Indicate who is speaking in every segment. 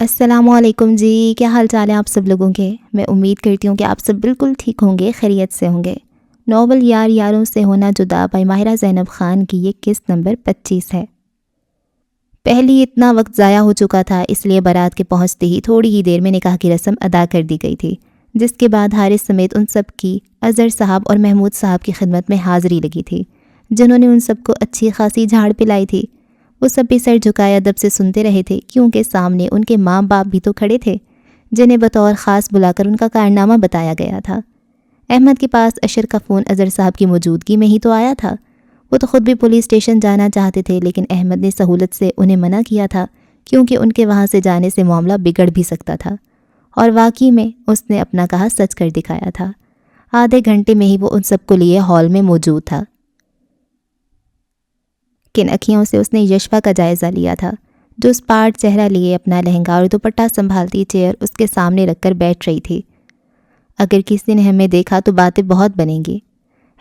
Speaker 1: السلام علیکم جی، کیا حال چال ہے آپ سب لوگوں کے؟ میں امید کرتی ہوں کہ آپ سب بالکل ٹھیک ہوں گے، خیریت سے ہوں گے۔ ناول یار یاروں سے ہونا جدا بائی ماہرہ زینب خان کی یہ قسط نمبر 25 ہے۔ پہلی اتنا وقت ضائع ہو چکا تھا، اس لیے بارات کے پہنچتے ہی تھوڑی ہی دیر میں نکاح کی رسم ادا کر دی گئی تھی، جس کے بعد حارث سمیت ان سب کی اظہر صاحب اور محمود صاحب کی خدمت میں حاضری لگی تھی، جنہوں نے ان سب کو اچھی خاصی جھاڑ پلائی تھی۔ وہ سب بھی سر جھکائے ادب سے سنتے رہے تھے، کیونکہ سامنے ان کے ماں باپ بھی تو کھڑے تھے، جنہیں بطور خاص بلا کر ان کا کارنامہ بتایا گیا تھا۔ احمد کے پاس اشر کا فون اظہر صاحب کی موجودگی میں ہی تو آیا تھا۔ وہ تو خود بھی پولیس اسٹیشن جانا چاہتے تھے، لیکن احمد نے سہولت سے انہیں منع کیا تھا، کیونکہ ان کے وہاں سے جانے سے معاملہ بگڑ بھی سکتا تھا، اور واقعی میں اس نے اپنا کہا سچ کر دکھایا تھا۔ آدھے گھنٹے میں ہی وہ ان سب کو لیے ہال میں موجود تھا۔ کن اکھیوں سے اس نے یشفا کا جائزہ لیا تھا، جو اسپاٹ چہرہ لیے اپنا لہنگا اور دوپٹہ سنبھالتی چیئر اس کے سامنے رکھ کر بیٹھ رہی تھی۔ اگر کسی نے ہمیں دیکھا تو باتیں بہت بنیں گی۔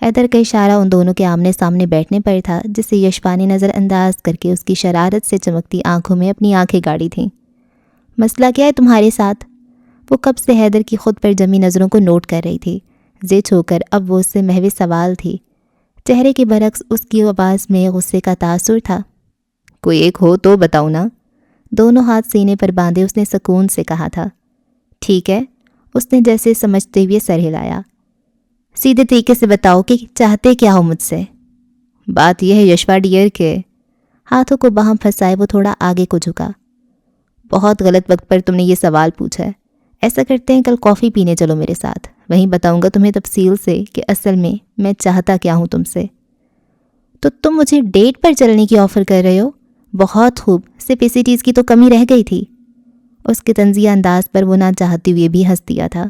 Speaker 1: حیدر کا اشارہ ان دونوں کے آمنے سامنے بیٹھنے پر تھا، جسے یشفا نے نظر انداز کر کے اس کی شرارت سے چمکتی آنکھوں میں اپنی آنکھیں گاڑی تھیں۔ مسئلہ کیا ہے تمہارے ساتھ؟ وہ کب سے حیدر کی خود پر جمی نظروں کو نوٹ کر رہی تھی۔ زچ ہو کر اب وہ اس سے محض سوال تھی۔ چہرے کے برعکس اس کی آواز میں غصے کا تاثر تھا۔ کوئی ایک ہو تو بتاؤ نا۔ دونوں ہاتھ سینے پر باندھے اس نے سکون سے کہا تھا۔ ٹھیک ہے، اس نے جیسے سمجھتے ہوئے سر ہلایا۔ سیدھے طریقے سے بتاؤ کہ چاہتے کیا ہو مجھ سے؟ بات یہ ہے یشوا ڈیئر کے ہاتھوں کو باہم پھنسائے وہ تھوڑا آگے کو جھکا۔ بہت غلط وقت پر تم نے یہ سوال پوچھا ہے۔ ایسا کرتے ہیں کل کافی پینے چلو میرے ساتھ، وہیں بتاؤں گا تمہیں تفصیل سے کہ اصل میں چاہتا کیا ہوں تم سے۔ تو تم مجھے ڈیٹ پر چلنے کی آفر کر رہے ہو؟ بہت خوب، صرف اسی چیز کی تو کمی رہ گئی تھی۔ اس کے طنزیہ انداز پر وہ نہ چاہتے ہوئے بھی ہنس دیا تھا۔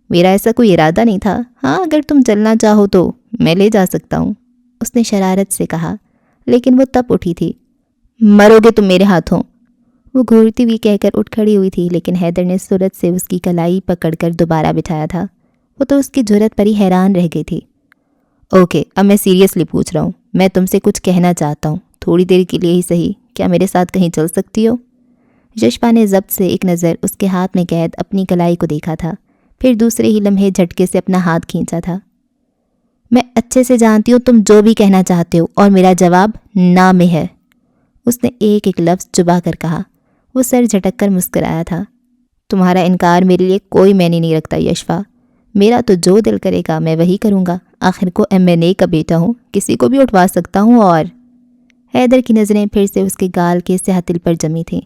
Speaker 1: میرا ایسا کوئی ارادہ نہیں تھا، ہاں اگر تم چلنا چاہو تو میں لے جا سکتا ہوں، اس نے شرارت سے کہا، لیکن وہ تب اٹھی تھی۔ مرو گے تم میرے ہاتھوں، وہ گھورتی ہوئی کہہ کر اٹھ کھڑی ہوئی تھی، لیکن حیدر نے سرعت سے اس کی کلائی پکڑ کر دوبارہ بٹھایا تھا۔ وہ تو اس کی جرأت پر ہی حیران رہ گئی تھی۔ اوکے، اب میں سیریسلی پوچھ رہا ہوں، میں تم سے کچھ کہنا چاہتا ہوں، تھوڑی دیر کے لیے ہی صحیح، کیا میرے ساتھ کہیں چل سکتی ہو؟ یشفا نے ضبط سے ایک نظر اس کے ہاتھ میں قید اپنی کلائی کو دیکھا تھا، پھر دوسرے ہی لمحے جھٹکے سے اپنا ہاتھ کھینچا تھا۔ میں اچھے سے جانتی ہوں تم جو بھی کہنا چاہتے ہو، اور میرا جواب نہ میں ہے، اس نے ایک ایک لفظ چبا کر کہا۔ وہ سر جھٹک کر مسکرایا تھا۔ تمہارا انکار میرے لیے کوئی معنی نہیں رکھتا یشفا، میرا تو جو دل کرے گا میں وہی کروں گا، آخر کو MNA کا بیٹا ہوں، کسی کو بھی اٹھوا سکتا ہوں۔ اور حیدر کی نظریں پھر سے اس کے گال کے سیاہ تل پر جمی تھیں۔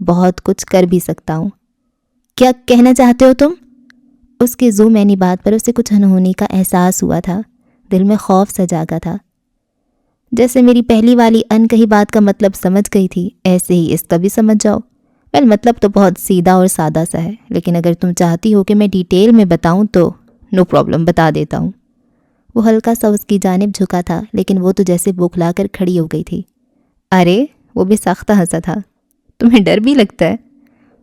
Speaker 1: بہت کچھ کر بھی سکتا ہوں۔ کیا کہنا چاہتے ہو تم؟ اس کی ذو معنی بات پر اسے کچھ انہونی کا احساس ہوا تھا، دل میں خوف سا جاگا تھا۔ جیسے میری پہلی والی ان کہی بات کا مطلب سمجھ گئی تھی، ایسے ہی اس کا بھی سمجھ جاؤ۔ مطلب تو بہت سیدھا اور سادہ سا ہے، لیکن اگر تم چاہتی ہو کہ میں ڈیٹیل میں بتاؤں تو نو پرابلم، بتا دیتا ہوں۔ وہ ہلکا سا اس کی جانب جھکا تھا، لیکن وہ تو جیسے بوکھلا کر کھڑی ہو گئی تھی۔ ارے، وہ بھی ساختہ ہنسا تھا۔ تمہیں ڈر بھی لگتا ہے؟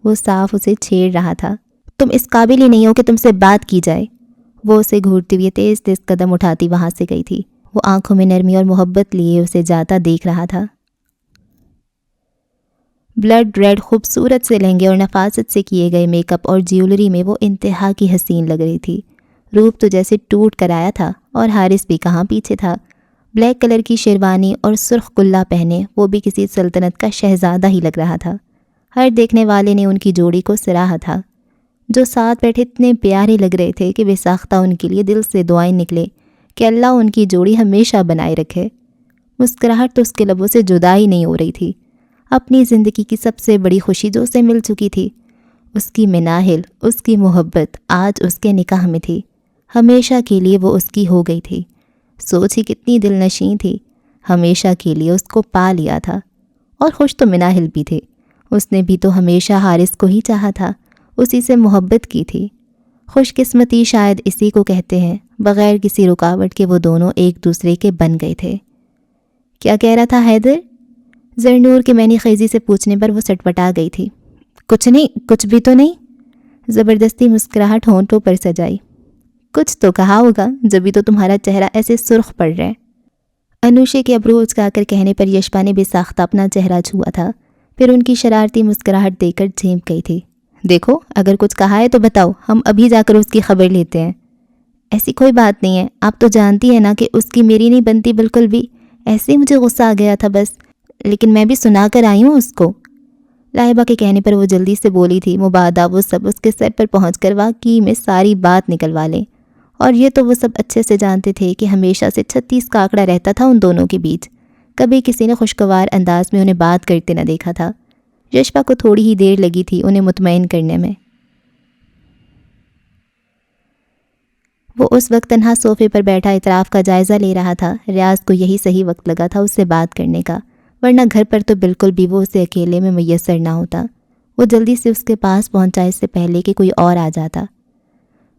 Speaker 1: وہ صاف اسے چھیڑ رہا تھا۔ تم اس قابل ہی نہیں ہو کہ تم سے بات کی جائے۔ وہ اسے گھورتے ہوئے تیز تیز قدم اٹھاتی وہاں سے گئی تھی۔ وہ آنکھوں میں نرمی اور محبت لیے اسے جاتا دیکھ رہا تھا۔ بلڈ ریڈ خوبصورت سے لہنگے اور نفاست سے کیے گئے میک اپ اور جیولری میں وہ انتہا کی حسین لگ رہی تھی۔ روپ تو جیسے ٹوٹ کر آیا تھا، اور حارث بھی کہاں پیچھے تھا۔ بلیک کلر کی شیروانی اور سرخ کلا پہنے وہ بھی کسی سلطنت کا شہزادہ ہی لگ رہا تھا۔ ہر دیکھنے والے نے ان کی جوڑی کو سراہا تھا۔ جو ساتھ بیٹھے اتنے پیارے لگ رہے تھے کہ بے ساختہ ان کے لیے دل سے دعائیں نکلے کہ اللہ ان کی جوڑی ہمیشہ بنائے رکھے۔ مسکراہٹ تو اس کے لبوں سے جدا ہی نہیں ہو رہی تھی۔ اپنی زندگی کی سب سے بڑی خوشی جو اسے مل چکی تھی، اس کی مناہل، اس کی محبت آج اس کے نکاح میں تھی۔ ہمیشہ کے لیے وہ اس کی ہو گئی تھی۔ سوچ ہی کتنی دل نشیں تھی، ہمیشہ کے لیے اس کو پا لیا تھا۔ اور خوش تو مناہل بھی تھے، اس نے بھی تو ہمیشہ حارث کو ہی چاہا تھا، اسی سے محبت کی تھی۔ خوش قسمتی شاید اسی کو کہتے ہیں، بغیر کسی رکاوٹ کے وہ دونوں ایک دوسرے کے بن گئے تھے۔ کیا کہہ رہا تھا حیدر؟ زرنور کے معنی خیزی سے پوچھنے پر وہ سٹپٹا گئی تھی۔ کچھ نہیں، کچھ بھی تو نہیں، زبردستی مسکراہٹ ہونٹوں پر سجائی۔ کچھ تو کہا ہوگا، جبھی تو تمہارا چہرہ ایسے سرخ پڑ رہا ہے۔ انوشے کے ابرو اچکا کر کہنے پر یشپا نے بے ساختہ اپنا چہرہ چھوا تھا۔ پھر ان کی شرارتی مسکراہٹ دیکھ کر جھینپ گئی تھی۔ دیکھو اگر کچھ کہا ہے تو بتاؤ، ہم ابھی جا کر اس کی خبر لیتے ہیں۔ ایسی کوئی بات نہیں ہے، آپ تو جانتی ہیں نا کہ اس کی میری نہیں بنتی بالکل بھی، ایسے ہی مجھے غصہ آ گیا تھا بس، لیکن میں بھی سنا کر آئی ہوں اس کو۔ لائبہ کے کہنے پر وہ جلدی سے بولی تھی، مبادا وہ سب اس کے سر پر پہنچ کر واقعی میں ساری بات نکلوا لیں، اور یہ تو وہ سب اچھے سے جانتے تھے کہ ہمیشہ سے 36 کا آنکڑا رہتا تھا ان دونوں کے بیچ، کبھی کسی نے خوشگوار انداز میں انہیں بات کرتے نہ دیکھا تھا۔ یشپا کو تھوڑی ہی دیر لگی تھی انہیں مطمئن کرنے میں۔ وہ اس وقت تنہا صوفے پر بیٹھا اعتراف کا جائزہ لے رہا تھا۔ ریاض کو یہی صحیح وقت لگا تھا اس سے بات کرنے کا، ورنہ گھر پر تو بالکل بھی وہ اسے اکیلے میں میسر نہ ہوتا۔ وہ جلدی سے اس کے پاس پہنچا اس سے پہلے کہ کوئی اور آ جاتا۔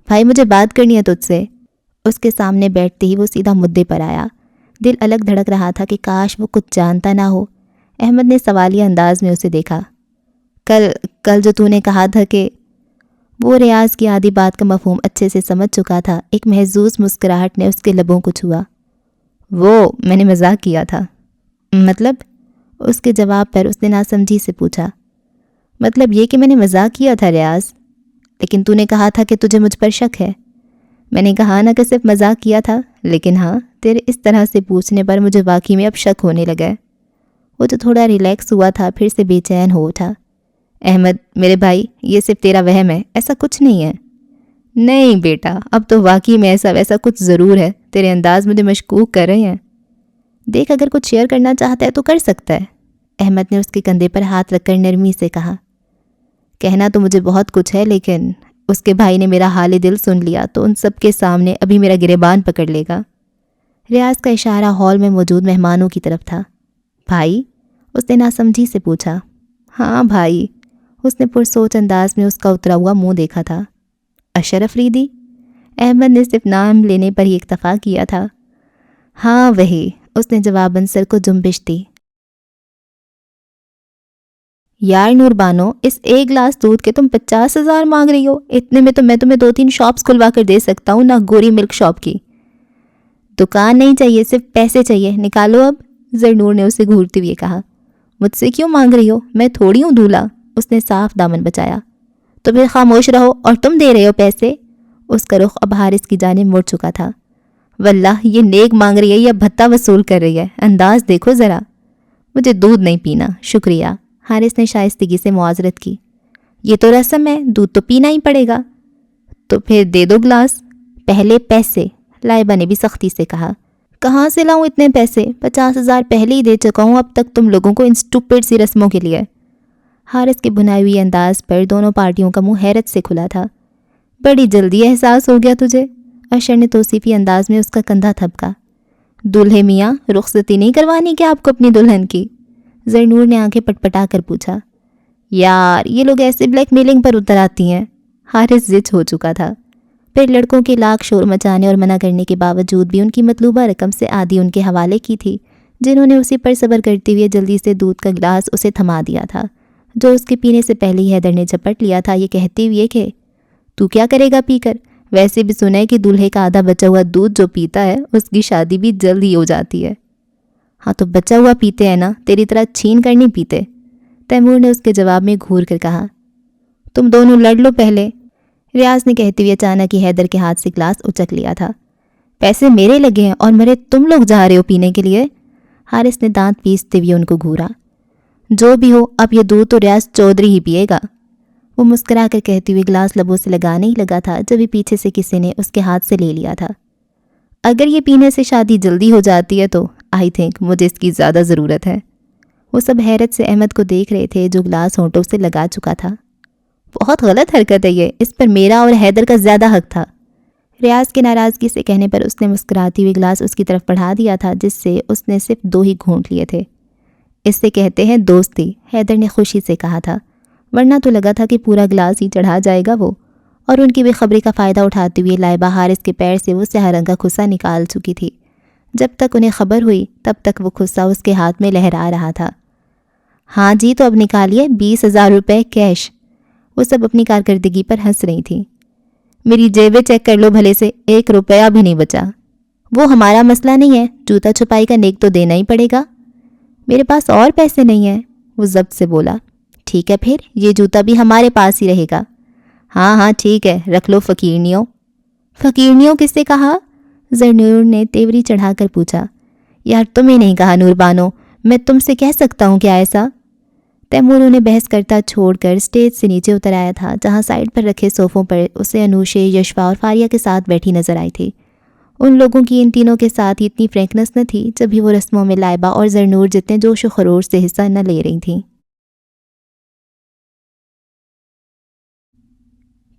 Speaker 1: بھائی مجھے بات کرنی ہے تجھ سے۔ اس کے سامنے بیٹھتے ہی وہ سیدھا مدعے پر آیا۔ دل الگ دھڑک رہا تھا کہ کاش وہ کچھ جانتا نہ ہو۔ احمد نے سوالیہ انداز میں اسے دیکھا۔ کل جو تو نے کہا تھا کہ… وہ ریاض کی آدھی بات کا مفہوم اچھے سے سمجھ چکا تھا۔ ایک محظوظ مسکراہٹ نے اس کے لبوں کو چھوا۔ وہ میں نے مذاق کیا تھا۔ مطلب؟ اس کے جواب پر اس نے ناسمجھی سے پوچھا۔ مطلب یہ کہ میں نے مذاق کیا تھا ریاض، لیکن تو نے کہا تھا کہ تجھے مجھ پر شک ہے۔ میں نے کہا نہ کہ صرف مذاق کیا تھا، لیکن ہاں تیرے اس طرح سے پوچھنے پر مجھے واقعی میں اب شک ہونے لگا ہے۔ وہ جو تھوڑا ریلیکس ہوا تھا پھر سے بے چین ہو اٹھا۔ احمد میرے بھائی، یہ صرف تیرا وہم ہے، ایسا کچھ نہیں ہے۔ نہیں بیٹا، اب تو واقعی میں ایسا ویسا کچھ ضرور ہے، تیرے انداز مجھے مشکوک کر رہے ہیں۔ دیکھ اگر کچھ شیئر کرنا چاہتا ہے تو کر سکتا ہے، احمد نے اس کے کندھے پر ہاتھ رکھ کر نرمی سے کہا۔ کہنا تو مجھے بہت کچھ ہے، لیکن اس کے بھائی نے میرا حال دل سن لیا تو ان سب کے سامنے ابھی میرا گریبان پکڑ لے گا۔ ریاض کا اشارہ ہال میں موجود مہمانوں کی طرف تھا۔ بھائی؟ اس نے ناسمجھی سے پوچھا۔ ہاں بھائی، اس نے پرسوچ انداز میں اس کا اترا ہوا منہ دیکھا تھا۔ اشرف ریدی؟ احمد نے صرف نام لینے پر ہی اکتفا کیا تھا۔ ہاں وہی، اس نے جواباً سر کو جنبش دی۔ یار نور بانو، اس ایک گلاس دودھ کے تم 50,000 مانگ رہی ہو؟ اتنے میں تو میں تمہیں 2-3 شاپس کھلوا کر دے سکتا ہوں، نہ گوری ملک شاپ کی۔ دکان نہیں چاہیے، صرف پیسے چاہیے، نکالو اب، زرنور نے اسے گھورتے ہوئے کہا۔ مجھ سے کیوں مانگ رہی ہو؟ میں تھوڑی ہوں دولہا، اس نے صاف دامن بچایا۔ تو پھر خاموش رہو، اور تم دے رہے ہو پیسے؟ اس کا رخ اب حارث کی جانب مڑ چکا تھا۔ واللہ یہ نیک مانگ رہی ہے یا بھتہ وصول کر رہی ہے، انداز دیکھو ذرا۔ مجھے دودھ نہیں پینا، شکریہ، حارث نے شائستگی سے معذرت کی۔ یہ تو رسم ہے، دودھ تو پینا ہی پڑے گا۔ تو پھر دے دو گلاس، پہلے پیسے، لائبہ نے بھی سختی سے کہا۔ کہاں سے لاؤں اتنے پیسے؟ 50,000 پہلے ہی دے چکا ہوں اب تک تم لوگوں کو ان اسٹوپڈ سی رسموں کے لیے۔ حارث کے بھنائی ہوئی انداز پر دونوں پارٹیوں کا منہ حیرت سے کھلا تھا۔ بڑی جلدی احساس ہو گیا تجھے، اشر نے توصیفی انداز میں اس کا کندھا تھپکا۔ دولہے میاں، رخصتی نہیں کروانی کیا آپ کو اپنی دلہن کی؟ زرنور نے آنکھیں پٹپٹا کر پوچھا۔ یار یہ لوگ ایسے بلیک میلنگ پر اتر آتی ہیں۔ حارث زچ ہو چکا تھا۔ پھر لڑکوں کے لاکھ شور مچانے اور منع کرنے کے باوجود بھی ان کی مطلوبہ رقم سے آدھی ان کے حوالے کی تھی، جنہوں نے اسی پر صبر کرتے ہوئے جلدی سے دودھ کا گلاس اسے تھما دیا تھا، جو اس کے پینے سے پہلے ہی حیدر نے جھپٹ لیا تھا، یہ کہتے ہوئے کہ تو کیا کرے گا پی کر؟ ویسے بھی سنا ہے کہ دولہے کا آدھا بچا ہوا دودھ جو پیتا ہے اس کی شادی بھی جلد ہی ہو جاتی ہے۔ ہاں تو بچا ہوا پیتے ہیں نا، تیری طرح چھین کر نہیں پیتے، تیمور نے اس کے جواب میں گھور کر کہا۔ تم دونوں لڑ لو پہلے، ریاض نے کہتے ہوئے اچانک ہی حیدر کے ہاتھ سے گلاس اچک لیا تھا۔ پیسے میرے لگے ہیں اور مرے تم لوگ جا رہے ہو پینے کے لیے؟ حارث نے دانت پیستے ہوئے ان کو گھورا۔ جو بھی ہو، اب یہ دودھ تو ریاض چودھری ہی پیے گا، وہ مسکرا کر کہتے ہوئے گلاس لبوں سے لگانے ہی لگا تھا جب ہی پیچھے سے کسی نے اس کے ہاتھ سے لے لیا تھا۔ اگر یہ پینے سے شادی جلدی ہو جاتی ہے تو آئی تھنک مجھے اس کی زیادہ ضرورت ہے۔ وہ سب حیرت سے احمد کو دیکھ رہے تھے جو گلاس ہونٹوں سے لگا چکا تھا۔ بہت غلط حرکت ہے یہ، اس پر میرا اور حیدر کا زیادہ حق تھا۔ ریاض کے ناراضگی سے کہنے پر اس نے مسکراتی ہوئے گلاس اس کی طرف بڑھا دیا تھا، جس سے اس نے صرف 2 ہی گھونٹ لیے تھے۔ اس سے کہتے ہیں دوستی، حیدر نے خوشی سے کہا تھا، ورنہ تو لگا تھا کہ پورا گلاس ہی چڑھا جائے گا وہ۔ اور ان کی بے خبری کا فائدہ اٹھاتے ہوئے لائبہ حارث کے پیر سے وہ سیاہ رنگ کا کھسا نکال چکی تھی۔ جب تک انہیں خبر ہوئی تب تک وہ کھسا اس کے ہاتھ میں لہرا رہا تھا۔ ہاں جی تو اب نکالیے 20,000 روپے کیش۔ وہ سب اپنی کارکردگی پر ہنس رہی تھیں۔ میری جیبیں چیک کر لو بھلے سے، 1 روپیہ بھی نہیں بچا۔ وہ ہمارا مسئلہ نہیں ہے، جوتا چھپائی کا نیک تو دینا ہی پڑے گا۔ میرے پاس اور پیسے نہیں ہیں، وہ ضبط سے بولا۔ ٹھیک ہے پھر یہ جوتا بھی ہمارے پاس ہی رہے گا۔ ہاں ہاں ٹھیک ہے، رکھ لو فقیرنیوں۔ فقیرنیوں کس سے کہا؟ زرنور نے تیوری چڑھا کر پوچھا۔ یار تمہیں نہیں کہا نور بانو، میں تم سے کہہ سکتا ہوں کیا ایسا؟ تیمور انہیں بحث کرتا چھوڑ کر اسٹیج سے نیچے اتر آیا تھا، جہاں سائڈ پر رکھے صوفوں پر اسے انوشے، یشوا اور فاریہ کے ساتھ بیٹھی نظر آئی تھی۔ ان لوگوں کی ان تینوں کے ساتھ اتنی فرینکنس نہ تھی جب بھی وہ رسموں میں لائبہ اور زرنور جتنے جوش و خروش سے حصہ نہ لے رہی تھیں۔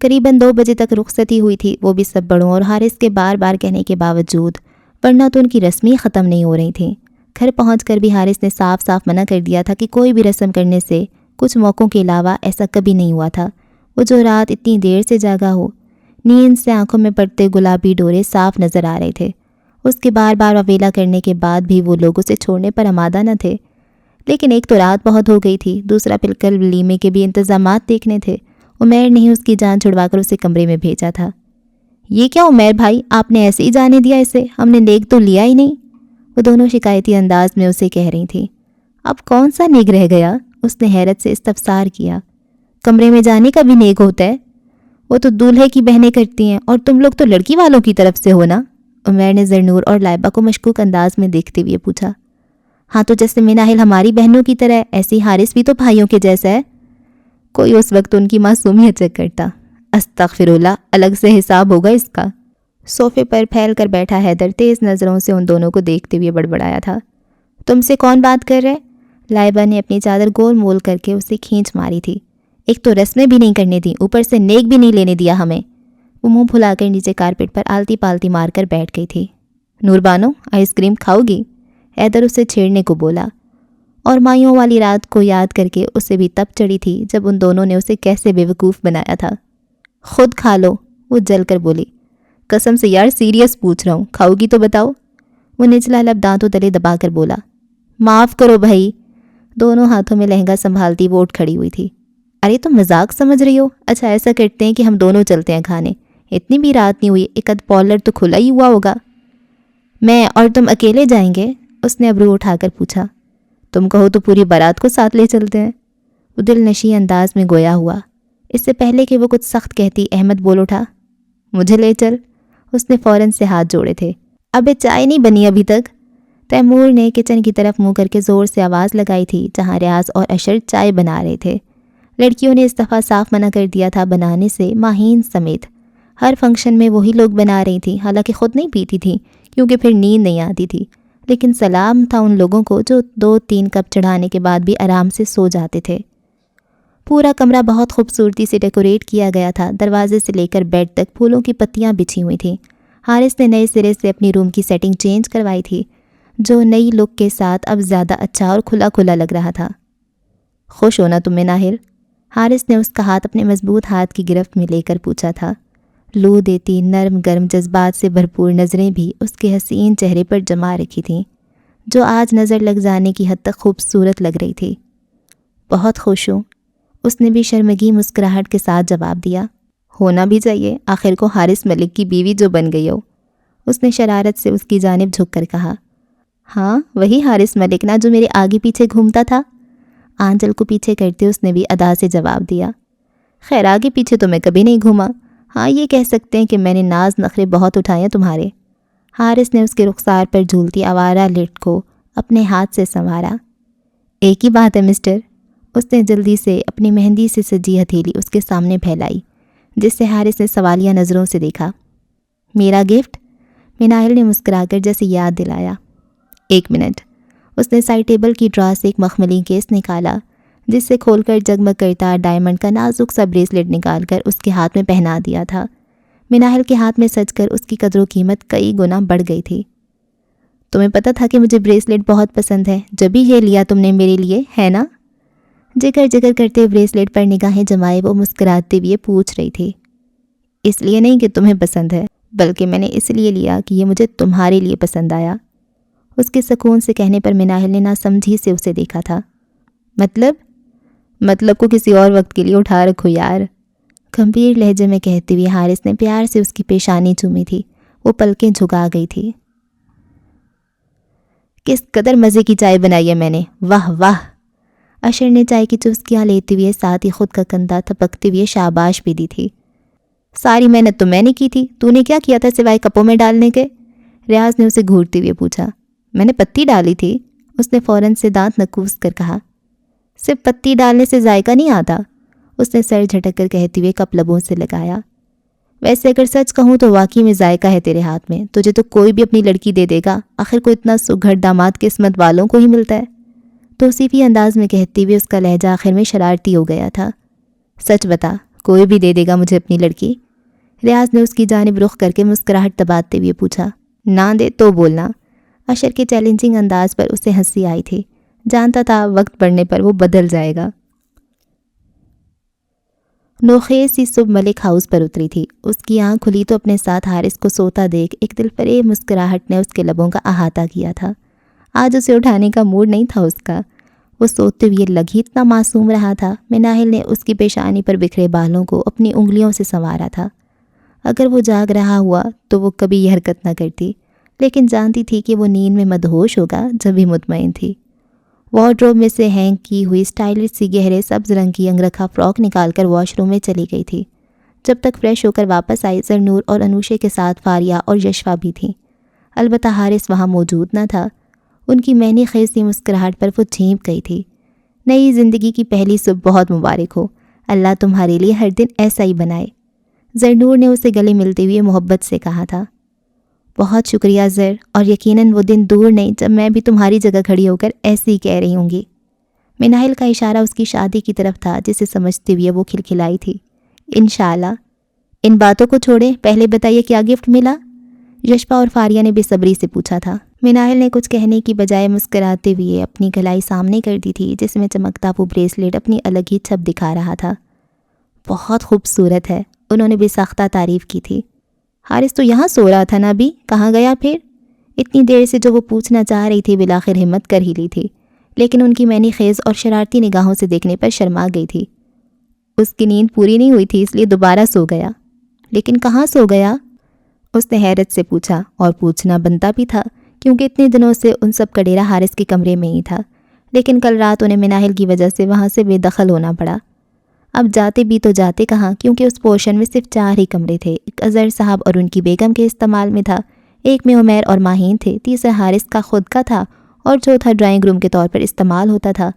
Speaker 1: قریباً 2 بجے تک رخصتی ہوئی تھی، وہ بھی سب بڑوں اور حارث کے بار بار کہنے کے باوجود، ورنہ تو ان کی رسمیں ختم نہیں ہو رہی تھیں۔ گھر پہنچ کر بھی حارث نے صاف صاف منع کر دیا تھا کہ کوئی بھی رسم کرنے سے کچھ موقعوں کے علاوہ ایسا کبھی نہیں ہوا تھا۔ وہ جو رات اتنی دیر سے جاگا ہو، نیند سے آنکھوں میں پڑتے گلابی ڈورے صاف نظر آ رہے تھے۔ اس کے بار بار اویلا کرنے کے بعد بھی وہ لوگ اسے چھوڑنے پر آمادہ نہ تھے۔ لیکن ایک تو رات بہت ہو گئی تھی، دوسرا پل کر ولیمے کے بھی انتظامات دیکھنے تھے۔ عمیر نے ہی اس کی جان چھڑوا کر اسے کمرے میں بھیجا تھا۔ یہ کیا عمیر بھائی، آپ نے ایسے ہی جانے دیا اسے؟ ہم نے نیک تو لیا ہی نہیں، وہ دونوں شکایتی انداز میں اسے کہہ رہی تھیں۔ اب کون سا نیک رہ گیا؟ اس نے حیرت سے استفسار کیا۔ کمرے میں جانے کا بھی نیک ہوتا ہے؟ وہ تو دولہے کی بہنیں کرتی ہیں اور تم لوگ تو لڑکی والوں کی طرف سے ہو نا؟ عمیر نے زرنور اور لائبہ کو مشکوک انداز میں دیکھتے ہوئے پوچھا۔ ہاں تو جیسے مناہل ہماری بہنوں کی طرح ہے، ایسے ہی حارث بھی تو بھائیوں کے جیسا ہے۔ کوئی اس وقت ان کی معصومیت چیک کرتا۔ استغفراللہ، الگ سے حساب ہوگا اس کا۔ صوفے پر پھیل کر بیٹھا حیدر تیز نظروں سے ان دونوں کو دیکھتے ہوئے بڑبڑایا تھا۔ تم سے کون بات کر رہے؟ لائبہ نے اپنی چادر گول مول کر کے اسے کھینچ ماری تھی۔ ایک تو رسمیں بھی نہیں کرنے دی، اوپر سے نیک بھی نہیں لینے دیا ہمیں۔ وہ منہ پھلا کر نیچے کارپیٹ پر آلتی پالتی مار کر بیٹھ گئی تھی۔ نور بانو، آئس کریم کھاؤ گی؟ حیدر اسے چھیڑنے کو بولا، اور مائیوں والی رات کو یاد کر کے اسے بھی تب چڑھی تھی جب ان دونوں نے اسے کیسے بے وقوف بنایا تھا۔ خود کھا لو، وہ جل کر بولی۔ قسم سے یار سیریس پوچھ رہا ہوں، کھاؤ گی تو بتاؤ؟ وہ نچلا لب دانتوں تلے دبا کر بولا۔ معاف کرو بھائی، دونوں ہاتھوں میں لہنگا سنبھالتی وہ اٹھ کھڑی ہوئی تھی۔ ارے تم مذاق سمجھ رہی ہو؟ اچھا ایسا کرتے ہیں کہ ہم دونوں چلتے ہیں کھانے، اتنی بھی رات نہیں ہوئی، ایک ادھ پارلر تو کھلا ہی ہوا ہوگا۔ میں اور تم اکیلے جائیں گے؟ اس نے ابرو اٹھا کر پوچھا۔ تم کہو تو پوری بارات کو ساتھ لے چلتے ہیں، وہ دل نشیں انداز میں گویا ہوا۔ اس سے پہلے کہ وہ کچھ سخت کہتی، احمد بول اٹھا۔ مجھے لے چل، اس نے فوراً سے ہاتھ جوڑے تھے۔ ابے چائے نہیں بنی ابھی تک؟ تیمور نے کچن کی طرف منہ کر کے زور سے آواز لگائی تھی، جہاں ریاض اور اشر چائے بنا رہے تھے۔ لڑکیوں نے اس دفعہ صاف منع کر دیا تھا بنانے سے، ماہین سمیت۔ ہر فنکشن میں وہی لوگ بنا رہی تھیں، حالانکہ خود نہیں پیتی تھیں کیونکہ پھر نیند نہیں آتی تھی، لیکن سلام تھا ان لوگوں کو جو 2-3 کپ چڑھانے کے بعد بھی آرام سے سو جاتے تھے۔ پورا کمرہ بہت خوبصورتی سے ڈیکوریٹ کیا گیا تھا، دروازے سے لے کر بیڈ تک پھولوں کی پتیاں بچھی ہوئی تھیں۔ حارث نے نئے سرے سے اپنی روم کی سیٹنگ چینج کروائی تھی، جو نئی لک کے ساتھ اب زیادہ اچھا اور کھلا کھلا لگ رہا تھا۔ خوش ہونا تم مناہل؟ حارث نے اس کا ہاتھ اپنے مضبوط ہاتھ کی گرفت میں لے کر پوچھا تھا۔ لو دیتی نرم گرم جذبات سے بھرپور نظریں بھی اس کے حسین چہرے پر جما رکھی تھیں، جو آج نظر لگ جانے کی حد تک خوبصورت لگ رہی تھی۔ بہت خوش ہوں، اس نے بھی شرمگی مسکراہٹ کے ساتھ جواب دیا۔ ہونا بھی چاہیے، آخر کو حارث ملک کی بیوی جو بن گئی ہو، اس نے شرارت سے اس کی جانب جھک کر کہا۔ ہاں وہی حارث ملک نا جو میرے آگے پیچھے گھومتا تھا، آنچل کو پیچھے کرتے اس نے بھی ادا سے جواب دیا۔ خیر آگے پیچھے تو میں کبھی نہیں گھوما، ہاں یہ کہہ سکتے ہیں کہ میں نے ناز نخرے بہت اٹھائے ہیں تمہارے۔ حارث نے اس کے رخسار پر جھولتی آوارہ لٹ کو اپنے ہاتھ سے سنوارا۔ ایک ہی بات ہے مسٹر، اس نے جلدی سے اپنی مہندی سے سجی ہتھیلی اس کے سامنے پھیلائی، جس سے حارث نے سوالیہ نظروں سے دیکھا۔ میرا گفٹ؟ مناہل نے مسکرا کر جیسے یاد دلایا۔ 1 منٹ، اس نے سائڈ ٹیبل کی ڈرا سے ایک مخملی کیس نکالا، جس سے کھول کر جگمگ کرتا ڈائمنڈ کا نازک سا بریسلیٹ نکال کر اس کے ہاتھ میں پہنا دیا تھا۔ مناہل کے ہاتھ میں سج کر اس کی قدر و قیمت کئی گنا بڑھ گئی تھی۔ تمہیں پتہ تھا کہ مجھے بریسلیٹ بہت پسند ہے، جبھی یہ لیا تم نے میرے لیے، ہے نا؟ جگر جگر کرتے بریسلیٹ پر نگاہیں جمائے وہ مسکراتے ہوئے پوچھ رہی تھی۔ اس لیے نہیں کہ تمہیں پسند ہے، بلکہ میں نے اس لیے لیا کہ یہ مجھے تمہارے لیے پسند آیا۔ اس کے سکون سے کہنے پر مناہل نے ناسمجھی سے اسے دیکھا تھا۔ مطلب کو کسی اور وقت کے لیے اٹھا رکھو یار، گھمبیر لہجے میں کہتے ہوئے حارث نے پیار سے اس کی پیشانی چومی تھی۔ وہ پلکیں جھکا گئی تھی۔ کس قدر مزے کی چائے بنائی ہے میں نے، واہ واہ! اشر نے چائے کی چسکیاں لیتے ہوئے ساتھ ہی خود کا کندھا تھپکتے ہوئے شاباش بھی دی تھی۔ ساری محنت تو میں نے کی تھی، تو نے کیا کیا تھا سوائے کپوں میں ڈالنے کے؟ ریاض نے اسے گھورتے ہوئے پوچھا۔ میں نے پتی ڈالی تھی، اس نے فوراً سے دانت نکوس کر کہا۔ صرف پتی ڈالنے سے ذائقہ نہیں آتا، اس نے سر جھٹک کر کہتے ہوئے کپ لبوں سے لگایا۔ ویسے اگر سچ کہوں تو واقعی میں ذائقہ ہے تیرے ہاتھ میں، تجھے تو کوئی بھی اپنی لڑکی دے دے گا، آخر کو اتنا سگھڑ داماد قسمت والوں کو ہی ملتا ہے۔ توصیفی انداز میں کہتے ہوئے اس کا لہجہ آخر میں شرارتی ہو گیا تھا۔ سچ بتا، کوئی بھی دے دے گا مجھے اپنی لڑکی؟ ریاض نے اس کی جانب رخ کر کے مسکراہٹ دباتے ہوئے پوچھا۔ نہ دے تو بولنا۔ اشر کے چیلنجنگ انداز پر اسے ہنسی آئی تھی، جانتا تھا وقت پڑنے پر وہ بدل جائے گا۔ نوخیز سی صبح ملک ہاؤس پر اتری تھی۔ اس کی آنکھ کھلی تو اپنے ساتھ حارث کو سوتا دیکھ ایک دل فریب مسکراہٹ نے اس کے لبوں کا احاطہ کیا تھا۔ آج اسے اٹھانے کا موڈ نہیں تھا اس کا۔ وہ سوتے ہوئے لگ ہی اتنا معصوم رہا تھا۔ مناہل نے اس کی پیشانی پر بکھرے بالوں کو اپنی انگلیوں سے سنوارا تھا۔ اگر وہ جاگ رہا ہوا تو وہ کبھی یہ حرکت نہ کرتی، لیکن جانتی تھی کہ وہ نیند میں مدہوش ہوگا جب بھی مطمئن تھی۔ وارڈروب میں سے ہینگ کی ہوئی سٹائلش سی گہرے سبز رنگ کی انگرکھا فراک نکال کر واش روم میں چلی گئی تھی۔ جب تک فریش ہو کر واپس آئی، زرنور اور انوشے کے ساتھ فاریہ اور یشوا بھی تھیں، البتہ حارث وہاں موجود نہ تھا۔ ان کی معنی خیز سی مسکراہٹ پر وہ جھینپ گئی تھی۔ نئی زندگی کی پہلی صبح بہت مبارک ہو، اللہ تمہارے لیے ہر دن ایسا ہی بنائے، زرنور نے اسے گلے ملتے ہوئے محبت سے کہا تھا۔ بہت شکریہ زر، اور یقیناً وہ دن دور نہیں جب میں بھی تمہاری جگہ کھڑی ہو کر ایسی ہی کہہ رہی ہوں گی۔ مناہل کا اشارہ اس کی شادی کی طرف تھا، جسے سمجھتے ہوئے وہ کھلکھلائی تھی۔ انشاءاللہ۔ ان باتوں کو چھوڑیں، پہلے بتائیے کیا گفٹ ملا؟ یشوا اور فاریہ نے بے صبری سے پوچھا تھا۔ مناہل نے کچھ کہنے کی بجائے مسکراتے ہوئے اپنی گلائی سامنے کر دی تھی، جس میں چمکتا وہ بریسلیٹ اپنی الگ ہی چھپ دکھا رہا تھا۔ بہت خوبصورت ہے، انہوں نے بے ساختہ تعریف کی تھی۔ حارث تو یہاں سو رہا تھا نا ابھی، کہاں گیا پھر؟ اتنی دیر سے جو وہ پوچھنا چاہ رہی تھی بالآخر ہمت کر ہی لی تھی، لیکن ان کی معنی خیز اور شرارتی نگاہوں سے دیکھنے پر شرما گئی تھی۔ اس کی نیند پوری نہیں ہوئی تھی، اس لیے دوبارہ سو گیا۔ لیکن کہاں سو گیا؟ اس نے حیرت سے پوچھا، اور پوچھنا بنتا بھی تھا کیونکہ اتنے دنوں سے ان سب کا ڈیرا حارث کے کمرے میں ہی تھا، لیکن کل رات انہیں مناہل کی وجہ سے وہاں سے بے دخل ہونا پڑا۔ اب جاتے بھی تو جاتے کہاں، کیونکہ اس پورشن میں صرف 4 ہی کمرے تھے۔ ایک اظہر صاحب اور ان کی بیگم کے استعمال میں تھا، ایک میں عمیر اور ماہین تھے، تیسرا حارث کا خود کا تھا، اور چوتھا ڈرائنگ روم کے طور پر استعمال ہوتا تھا۔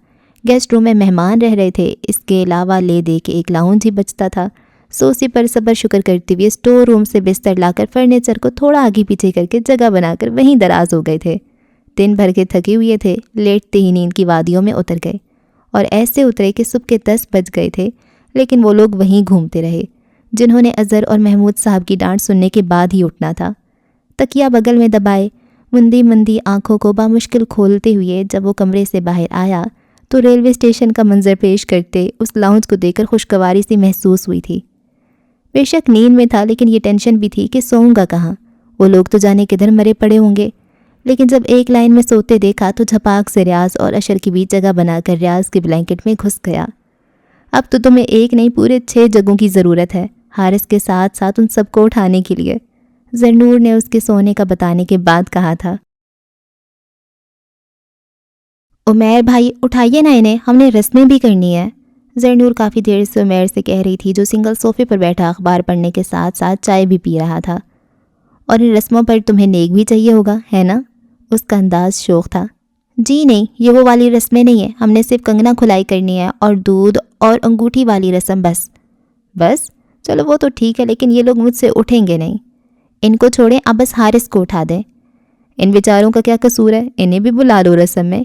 Speaker 1: گیسٹ روم میں مہمان رہ رہے تھے، اس کے علاوہ لے دے کے ایک لاؤنج ہی بچتا تھا۔ سوسی پر صبر شکر کرتے ہوئے اسٹور روم سے بستر لا کر فرنیچر کو تھوڑا آگے پیچھے کر کے جگہ بنا کر وہیں دراز ہو گئے تھے۔ دن بھر کے تھکے ہوئے تھے، لیٹتے ہی نیند کی وادیوں میں اتر گئے، اور ایسے اترے کہ صبح کے 10 بج گئے تھے، لیکن وہ لوگ وہیں گھومتے رہے جنہوں نے اظہر اور محمود صاحب کی ڈانٹ سننے کے بعد ہی اٹھنا تھا۔ تکیہ بغل میں دبائے، مندی مندی آنکھوں کو بامشکل کھولتے ہوئے جب وہ کمرے سے باہر آیا تو ریلوے اسٹیشن کا منظر پیش کرتے اس لاؤنج کو دیکھ کر خوشگواری سی محسوس ہوئی تھی۔ بے شک نیند میں تھا، لیکن یہ ٹینشن بھی تھی کہ سوؤں گا کہاں، وہ لوگ تو جانے کدھر مرے پڑے ہوں گے۔ لیکن جب ایک لائن میں سوتے دیکھا تو جھپاک سے ریاض اور اشر کے بیچ جگہ بنا کر ریاض کے بلینکٹ میں گھس گیا۔ اب تو تمہیں ایک نہیں پورے 6 جگہوں کی ضرورت ہے، حارث کے ساتھ ساتھ ان سب کو اٹھانے کے لیے، زرنور نے اس کے سونے کا بتانے کے بعد کہا تھا۔ عمیر بھائی اٹھائیے نا انہیں، ہم نے رسمیں بھی کرنی ہے، زرنور کافی دیر سے عمیر سے کہہ رہی تھی، جو سنگل صوفے پر بیٹھا اخبار پڑھنے کے ساتھ ساتھ چائے بھی پی رہا تھا۔ اور ان رسموں پر تمہیں نیک بھی چاہیے ہوگا، ہے نا؟ اس کا انداز شوخ تھا۔ جی نہیں، یہ وہ والی رسمیں نہیں ہیں، ہم نے صرف کنگنا کھلائی کرنی ہے اور دودھ اور انگوٹھی والی رسم بس چلو وہ تو ٹھیک ہے، لیکن یہ لوگ مجھ سے اٹھیں گے نہیں۔ ان کو چھوڑیں، اب بس حارث کو اٹھا دیں۔ ان بیچاروں کا کیا قصور ہے، انہیں بھی بلا لو رسم میں۔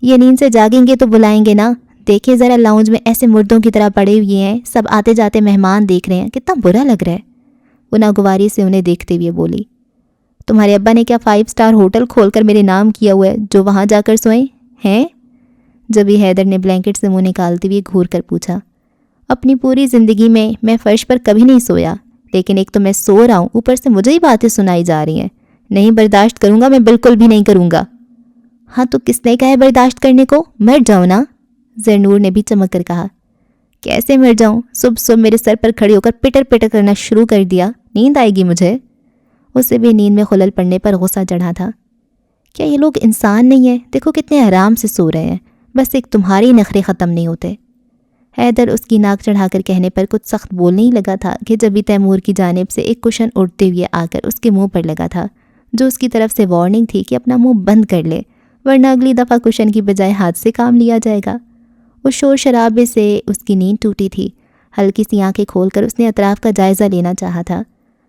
Speaker 1: یہ نیند سے جاگیں گے تو بلائیں گے نا، دیکھیں ذرا لاؤنج میں ایسے مردوں کی طرح پڑے ہوئے ہیں، سب آتے جاتے مہمان دیکھ رہے ہیں، کتنا برا لگ رہا ہے۔ وہ ناگواری سے انہیں دیکھتے ہوئے بولی، تمہارے ابا نے کیا 5 اسٹار ہوٹل کھول کر میرے نام کیا ہوا ہے جو وہاں جا کر سوئیں ہیں؟ جبھی حیدر نے بلینکٹ سے منہ نکالتے ہوئے گھور کر پوچھا۔ اپنی پوری زندگی میں فرش پر کبھی نہیں سویا، لیکن ایک تو میں سو رہا ہوں، اوپر سے مجھے ہی باتیں سنائی جا رہی ہیں، نہیں برداشت کروں گا، میں بالکل بھی نہیں کروں گا۔ ہاں تو کس نے کہا ہے برداشت کرنے کو، مر جاؤ نا، زرنور نے بھی چمک کر کہا۔ کیسے مر جاؤں، صبح میرے سر پر کھڑی ہو کر پٹر پٹر کرنا شروع کر دیا، نیند آئے گی مجھے۔ اسے بھی نیند میں خلل پڑنے پر غصہ چڑھا تھا۔ کیا یہ لوگ انسان نہیں ہیں؟ دیکھو کتنے آرام سے سو رہے ہیں، بس ایک تمہارے نخرے ختم نہیں ہوتے۔ حیدر اس کی ناک چڑھا کر کہنے پر کچھ سخت بولنے ہی لگا تھا کہ جبھی تیمور کی جانب سے ایک کشن اڑتے ہوئے آ کر اس کے منہ پر لگا تھا، جو اس کی طرف سے وارننگ تھی کہ اپنا منہ بند کر لے ورنہ اگلی دفعہ کشن کی بجائے ہاتھ سے کام لیا جائے گا۔ اس شور شرابے سے اس کی نیند ٹوٹی تھی۔ ہلکی سی آنکھیں کھول کر اس نے اطراف کا جائزہ لینا چاہا تھا،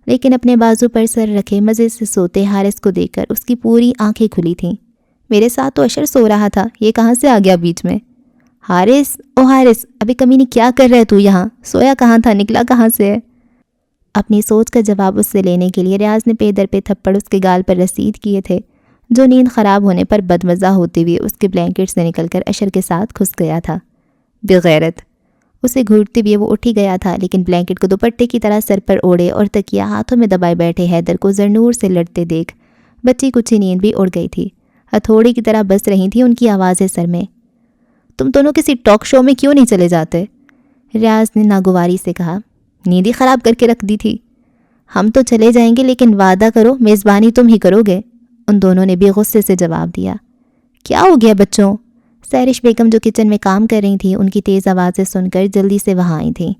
Speaker 1: لیکن اپنے بازو پر سر رکھے مزے سے سوتے حارث کو دیکھ کر اس کی پوری آنکھیں کھلی تھیں۔ میرے ساتھ تو اشر سو رہا تھا، یہ کہاں سے آ گیا بیچ میں؟ حارث، او حارث، ابھی کمینی کیا کر رہے تو یہاں؟ سویا کہاں تھا، نکلا کہاں سے ہے؟ اپنی سوچ کا جواب اس سے لینے کے لیے ریاض نے پے در پہ تھپڑ اس کے گال پر رسید کیے تھے، جو نیند خراب ہونے پر بدمزہ ہوتے ہوئے اس کے بلینکٹ سے نکل کر اشر کے ساتھ گھس گیا تھا۔ بغیرت! اسے گھورتے ہوئے وہ اٹھ ہی گیا تھا، لیکن بلینکٹ کو دوپٹے کی طرح سر پر اوڑھے اور تکیہ ہاتھوں میں دبائے بیٹھے حیدر کو زرنور سے لڑتے دیکھ بچی کچی نیند بھی اڑ گئی تھی۔ ہتھوڑی کی طرح بس رہی تھی ان کی آوازیں سر میں۔ تم دونوں کسی ٹاک شو میں کیوں نہیں چلے جاتے؟ ریاض نے ناگواری سے کہا۔ نیند ہی خراب کر کے رکھ دی تھی۔ ہم تو چلے جائیں گے، لیکن وعدہ کرو میزبانی تم ہی کرو گے، ان دونوں نے بھی غصے سے جواب دیا۔ کیا ہو گیا بچوں؟ سہرش بیگم جو کچن میں کام کر رہی تھیں ان کی تیز آوازیں سن کر جلدی سے وہاں آئی تھیں۔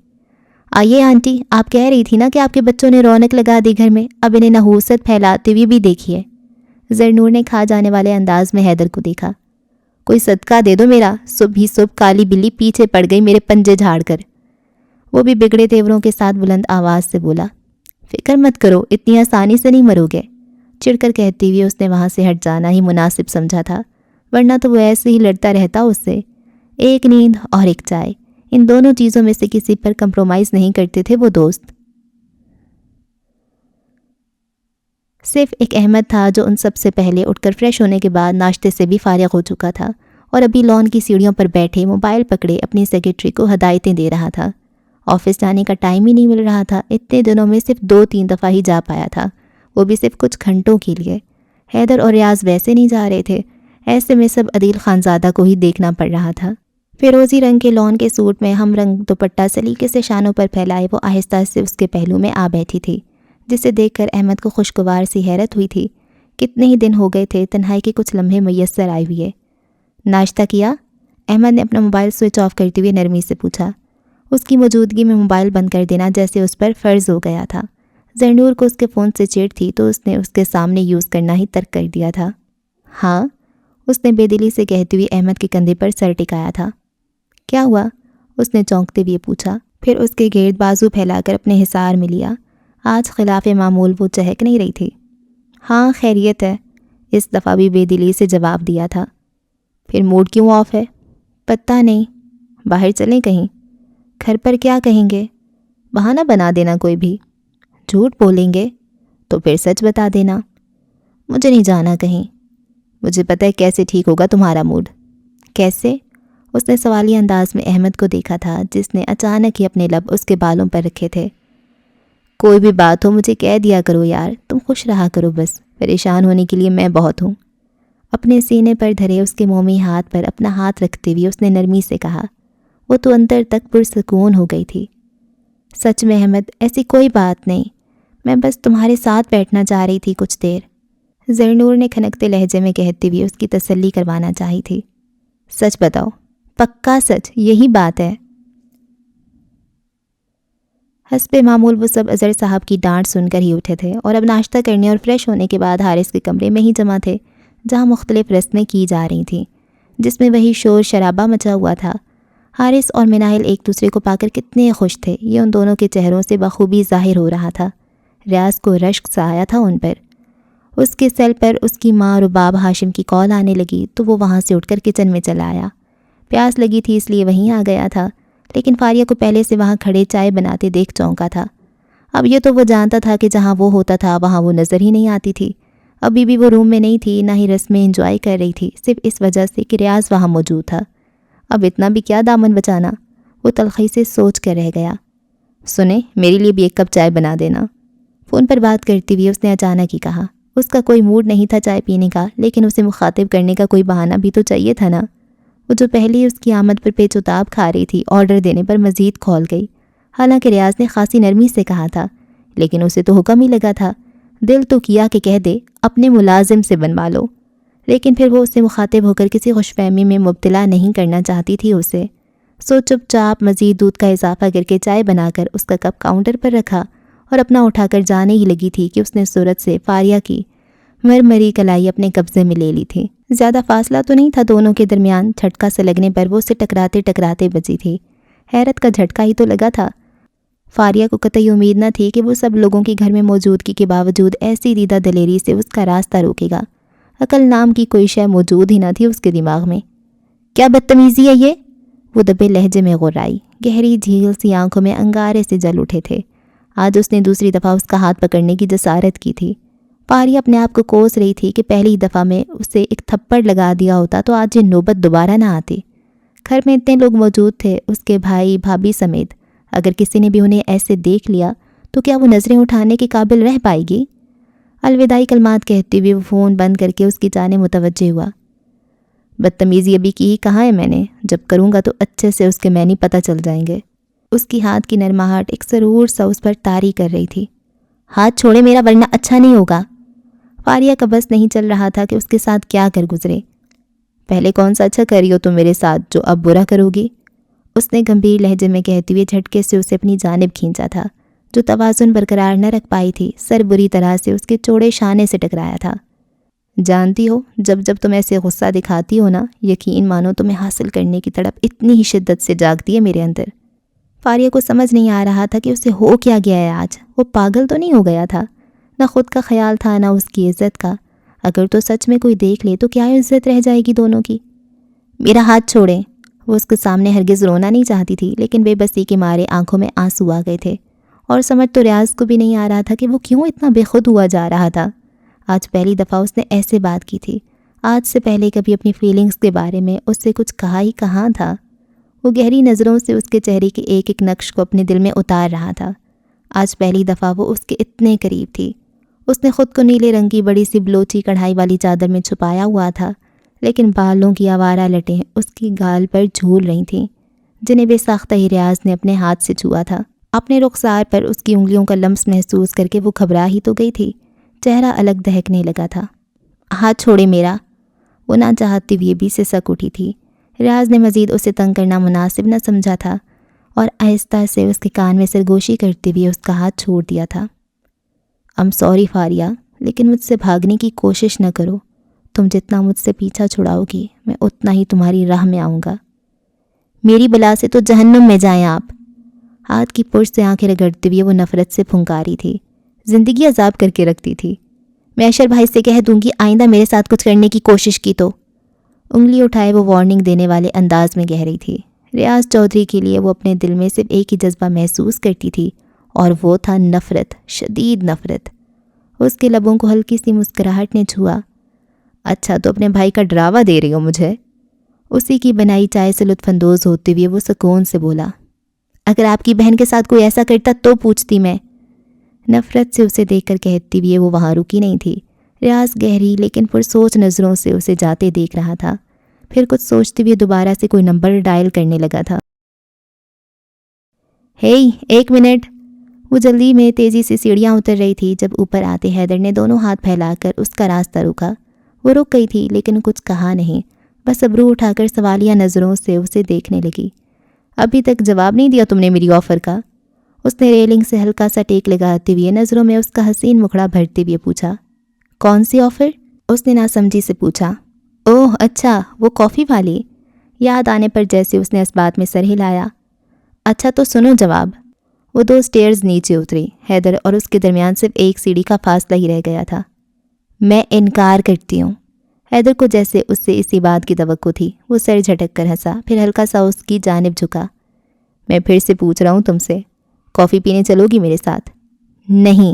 Speaker 1: آئیے آنٹی، آپ کہہ رہی تھی نا کہ آپ کے بچوں نے رونق لگا دی گھر میں، اب انہیں نحوست پھیلاتے ہوئے بھی دیکھیے۔ زرنور نے کھا جانے والے انداز میں حیدر کو دیکھا۔ کوئی صدقہ دے دو میرا، صبح ہی صبح کالی بلی پیچھے پڑ گئی میرے پنجے جھاڑ کر۔ وہ بھی بگڑے تیوروں کے ساتھ بلند آواز سے بولا۔ فکر مت کرو، اتنی آسانی سے نہیں مرو گے۔ چڑھ کر کہتی ہوئی اس نے وہاں سے ہٹ جانا ہی مناسب سمجھا تھا، ورنہ تو وہ ایسے ہی لڑتا رہتا اس سے۔ ایک نیند اور ایک چائے، ان دونوں چیزوں میں سے کسی پر کمپرومائز نہیں کرتے تھے وہ دوست۔ صرف ایک احمد تھا جو ان سب سے پہلے اٹھ کر فریش ہونے کے بعد ناشتے سے بھی فارغ ہو چکا تھا اور ابھی لان کی سیڑھیوں پر بیٹھے موبائل پکڑے اپنی سیکرٹری کو ہدایتیں دے رہا تھا۔ آفس جانے کا ٹائم ہی نہیں مل رہا تھا، اتنے دنوں میں صرف 2-3 دفعہ ہی جا پایا تھا، وہ بھی صرف کچھ گھنٹوں کے لیے۔ حیدر اور ریاض ویسے نہیں جا رہے تھے، ایسے میں سب عدیل خانزادہ کو ہی دیکھنا پڑ رہا تھا۔ فیروزی رنگ کے لان کے سوٹ میں ہم رنگ دوپٹہ سلیقے سے شانوں پر پھیلائے وہ آہستہ سے اس کے پہلو میں آ بیٹھی تھی، جسے دیکھ کر احمد کو خوشگوار سی حیرت ہوئی تھی۔ کتنے ہی دن ہو گئے تھے تنہائی کے کچھ لمحے میسر آئے ہوئے۔ ناشتہ کیا؟ احمد نے اپنا موبائل سوئچ آف کرتے ہوئے نرمی سے پوچھا۔ اس کی موجودگی میں موبائل بند کر دینا جیسے اس پر فرض ہو گیا تھا۔ زرنور کو اس کے فون سے چیڑ تھی تو اس نے اس کے سامنے یوز کرنا ہی ترک کر دیا تھا۔ ہاں، اس نے بے دلی سے کہتے ہوئے احمد کے کندھے پر سر ٹکایا تھا۔ کیا ہوا؟ اس نے چونکتے ہوئے پوچھا، پھر اس کے گرد بازو پھیلا کر اپنے حصار میں لیا۔ آج خلاف معمول وہ چہک نہیں رہی تھی۔ ہاں خیریت ہے، اس دفعہ بھی بے دلی سے جواب دیا تھا۔ پھر موڈ کیوں آف ہے؟ پتہ نہیں، باہر چلیں کہیں؟ گھر پر کیا کہیں گے؟ بہانہ بنا دینا کوئی بھی۔ جھوٹ بولیں گے تو پھر سچ بتا دینا۔ مجھے نہیں جانا کہیں، مجھے پتہ ہے کیسے ٹھیک ہوگا تمہارا موڈ۔ کیسے؟ اس نے سوالی انداز میں احمد کو دیکھا تھا جس نے اچانک ہی اپنے لب اس کے بالوں پر رکھے تھے۔ کوئی بھی بات ہو مجھے کہہ دیا کرو یار، تم خوش رہا کرو بس، پریشان ہونے کے لیے میں بہت ہوں۔ اپنے سینے پر دھرے اس کے مومی ہاتھ پر اپنا ہاتھ رکھتے ہوئے اس نے نرمی سے کہا۔ وہ تو اندر تک پرسکون ہو گئی تھی۔ سچ میں احمد ایسی کوئی بات نہیں، میں بس تمہارے ساتھ بیٹھنا چاہ رہی تھی کچھ دیر، زرنور نے کھنکتے لہجے میں کہتے ہوئے اس کی تسلی کروانا چاہی تھی۔ سچ بتاؤ، پکا سچ، یہی بات ہے؟ حسب معمول وہ سب اظہر صاحب کی ڈانٹ سن کر ہی اٹھے تھے اور اب ناشتہ کرنے اور فریش ہونے کے بعد حارث کے کمرے میں ہی جمع تھے، جہاں مختلف رسمیں کی جا رہی تھیں، جس میں وہی شور شرابہ مچا ہوا تھا۔ حارث اور منائل ایک دوسرے کو پا کر کتنے خوش تھے، یہ ان دونوں کے چہروں سے بخوبی ظاہر ہو رہا تھا۔ ریاض کو رشک سا آیا تھا ان پر۔ اس کے سیل پر اس کی ماں رباب ہاشم کی کال آنے لگی تو وہ وہاں سے اٹھ کر کچن میں چلا آیا۔ پیاس لگی تھی اس لیے وہیں آ گیا تھا، لیکن فاریہ کو پہلے سے وہاں کھڑے چائے بناتے دیکھ چونکا تھا۔ اب یہ تو وہ جانتا تھا کہ جہاں وہ ہوتا تھا وہاں وہ نظر ہی نہیں آتی تھی۔ ابھی بھی وہ روم میں نہیں تھی، نہ ہی رسمیں انجوائے کر رہی تھی، صرف اس وجہ سے کہ ریاض وہاں موجود تھا۔ اب اتنا بھی کیا دامن بچانا، وہ تلخی سے سوچ کر رہ گیا۔ سنیں، میرے لیے بھی ایک کپ چائے بنا دینا، فون پر بات کرتی ہوئی اس نے اچانک ہی کہا۔ اس کا کوئی موڈ نہیں تھا چائے پینے کا، لیکن اسے مخاطب کرنے کا کوئی بہانہ بھی تو چاہیے تھا نا۔ وہ جو پہلے اس کی آمد پر پیچ و تاب کھا رہی تھی، آرڈر دینے پر مزید کھول گئی۔ حالانکہ ریاض نے خاصی نرمی سے کہا تھا، لیکن اسے تو حکم ہی لگا تھا۔ دل تو کیا کہ کہہ دے اپنے ملازم سے بنوا لو۔ لیکن پھر وہ اس سے مخاطب ہو کر کسی خوش فہمی میں مبتلا نہیں کرنا چاہتی تھی اسے. سو چپ چاپ مزید دودھ کا اضافہ کر کے چائے بنا کر اس کا کپ کاؤنٹر پر رکھا اور اپنا اٹھا کر جانے ہی لگی تھی کہ اس نے صورت سے فاریہ کی مرمری کلائی اپنے قبضے میں لے لی تھی. زیادہ فاصلہ تو نہیں تھا دونوں کے درمیان. جھٹکا سے لگنے پر وہ اسے ٹکراتے ٹکراتے بچی تھی. حیرت کا جھٹکا ہی تو لگا تھا. فاریہ کو قطعی امید نہ تھی کہ وہ سب لوگوں کے گھر میں موجودگی کے باوجود ایسی دیدہ دلیری سے اس کا راستہ روکے گا. عقل نام کی کوئی شے موجود ہی نہ تھی اس کے دماغ میں. کیا بدتمیزی ہے یہ؟ وہ دبے لہجے میں غرائی. گہری جھیل سی آنکھوں میں انگارے سے جل اٹھے تھے. آج اس نے دوسری دفعہ اس کا ہاتھ پکڑنے کی جسارت کی تھی. فاریہ اپنے آپ کو کوس رہی تھی کہ پہلی دفعہ میں اسے ایک تھپڑ لگا دیا ہوتا تو آج یہ نوبت دوبارہ نہ آتی. گھر میں اتنے لوگ موجود تھے، اس کے بھائی بھابھی سمیت. اگر کسی نے بھی انہیں ایسے دیکھ لیا تو کیا وہ نظریں اٹھانے کے قابل رہ پائے گی؟ الوداعی کلمات کہتے ہوئے وہ فون بند کر کے اس کی جانب متوجہ ہوا. بدتمیزی ابھی کی کہاں ہے میں نے؟ جب کروں گا تو اچھے سے اس کے معنی پتہ چل جائیں گے. اس کی ہاتھ کی نرماہٹ ایک سرور سا اس پر طاری کر رہی تھی. ہاتھ چھوڑے میرا ورنہ اچھا نہیں ہوگا. فاریہ کا بس نہیں چل رہا تھا کہ اس کے ساتھ کیا کر گزرے. پہلے کون سا اچھا کری ہو تم میرے ساتھ جو اب برا کرو گی؟ اس نے گمبھیر لہجے میں کہتے ہوئے جھٹکے سے اسے اپنی جانب کھینچا تھا جو توازن برقرار نہ رکھ پائی تھی. سر بری طرح سے اس کے چوڑے شانے سے ٹکرایا تھا. جانتی ہو جب جب تم ایسے غصہ دکھاتی ہو نا، یقین مانو تمہیں حاصل کرنے کی تڑپ اتنی ہی شدت سے جاگتی ہے میرے اندر. فاریہ کو سمجھ نہیں آ رہا تھا کہ اسے ہو کیا گیا ہے آج. وہ پاگل تو نہیں ہو گیا تھا؟ نہ خود کا خیال تھا نہ اس کی عزت کا. اگر تو سچ میں کوئی دیکھ لے تو کیا عزت رہ جائے گی دونوں کی؟ میرا ہاتھ چھوڑیں. وہ اس کے سامنے ہرگز رونا نہیں چاہتی تھی، لیکن بے بسی کے مارے آنکھوں میں آنسو آ گئے تھے. اور سمجھ تو ریاض کو بھی نہیں آ رہا تھا کہ وہ کیوں اتنا بے خود ہوا جا رہا تھا. آج پہلی دفعہ اس نے ایسے بات کی تھی. آج سے پہلے کبھی اپنی فیلنگز کے بارے میں اس سے کچھ کہا ہی کہاں تھا. وہ گہری نظروں سے اس کے چہرے کے ایک ایک نقش کو اپنے دل میں اتار رہا تھا. آج پہلی دفعہ وہ اس کے اتنے قریب تھی. اس نے خود کو نیلے رنگ کی بڑی سی بلوچی کڑھائی والی چادر میں چھپایا ہوا تھا، لیکن بالوں کی آوارہ لٹیں اس کی گال پر جھول رہی تھیں جنہیں بے ساختہ ہی ریاض نے اپنے ہاتھ سے چھوا تھا. اپنے رخسار پر اس کی انگلیوں کا لمس محسوس کر کے وہ گھبرا ہی تو گئی تھی. چہرہ الگ دہکنے لگا تھا. ہاتھ چھوڑے میرا. وہ نہ چاہتی ہوئے بھی سسک اٹھی تھی. ریاض نے مزید اسے تنگ کرنا مناسب نہ سمجھا تھا اور آہستہ سے اس کے کان میں سرگوشی کرتے ہوئے اس کا ہاتھ چھوڑ دیا تھا. I'm sorry فاریہ، لیکن مجھ سے بھاگنے کی کوشش نہ کرو. تم جتنا مجھ سے پیچھا چھڑاؤ گی میں اتنا ہی تمہاری راہ میں آؤں گا. میری بلا سے تو جہنم میں جائیں آپ. ہاتھ کی پشت سے آنکھیں رگڑتے ہوئے وہ نفرت سے پھنکاری تھی. زندگی عذاب کر کے رکھتی تھی. میں اشر بھائی سے کہہ دوں گی آئندہ میرے ساتھ کچھ کرنے کی کوشش کی تو. انگلی اٹھائے وہ وارننگ دینے والے انداز میں کہہ رہی تھی. ریاض چودھری کے لیے وہ اپنے دل میں صرف ایک ہی جذبہ محسوس کرتی تھی اور وہ تھا نفرت، شدید نفرت. اس کے لبوں کو ہلکی سی مسکراہٹ نے چھوا. اچھا تو اپنے بھائی کا ڈراوا دے رہی ہو مجھے؟ اسی کی بنائی چائے سے لطف اندوز ہوتے ہوئے وہ سکون سے بولا. اگر آپ کی بہن کے ساتھ کوئی ایسا کرتا تو پوچھتی میں. نفرت سے اسے دیکھ کر کہتی ہوئے وہ وہاں رکی نہیں تھی. ریاض گہری لیکن پرسوچ نظروں سے اسے جاتے دیکھ رہا تھا. پھر کچھ سوچتے ہوئے دوبارہ سے کوئی نمبر ڈائل کرنے لگا تھا. ہی ایک منٹ. وہ جلدی میں تیزی سے سیڑھیاں اتر رہی تھی جب اوپر آتے حیدر نے دونوں ہاتھ پھیلا کر اس کا راستہ روکا. وہ رک گئی تھی لیکن کچھ کہا نہیں، بس ابرو اٹھا کر سوالیہ نظروں سے اسے دیکھنے لگی. ابھی تک جواب نہیں دیا تم نے میری آفر کا؟ اس نے ریلنگ سے ہلکا سا ٹیک لگاتے ہوئے نظروں میں اس کا حسین مکھڑا بھرتے ہوئے پوچھا. کون سی آفر؟ اس نے ناسمجھی سے پوچھا. اوہ اچھا وہ کافی والی. یاد آنے پر جیسے اس نے اس بات میں سر ہلایا. اچھا تو سنو جواب. وہ 2 سٹیئرز نیچے اتری. حیدر اور اس کے درمیان صرف ایک سیڑھی کا فاصلہ ہی رہ گیا تھا. میں انکار کرتی ہوں. حیدر کو جیسے اس سے اسی بات کی توقع تھی. وہ سر جھٹک کر ہنسا، پھر ہلکا سا اس کی جانب جھکا. میں پھر سے پوچھ رہا ہوں تم سے، کافی پینے چلو گی میرے ساتھ؟ نہیں.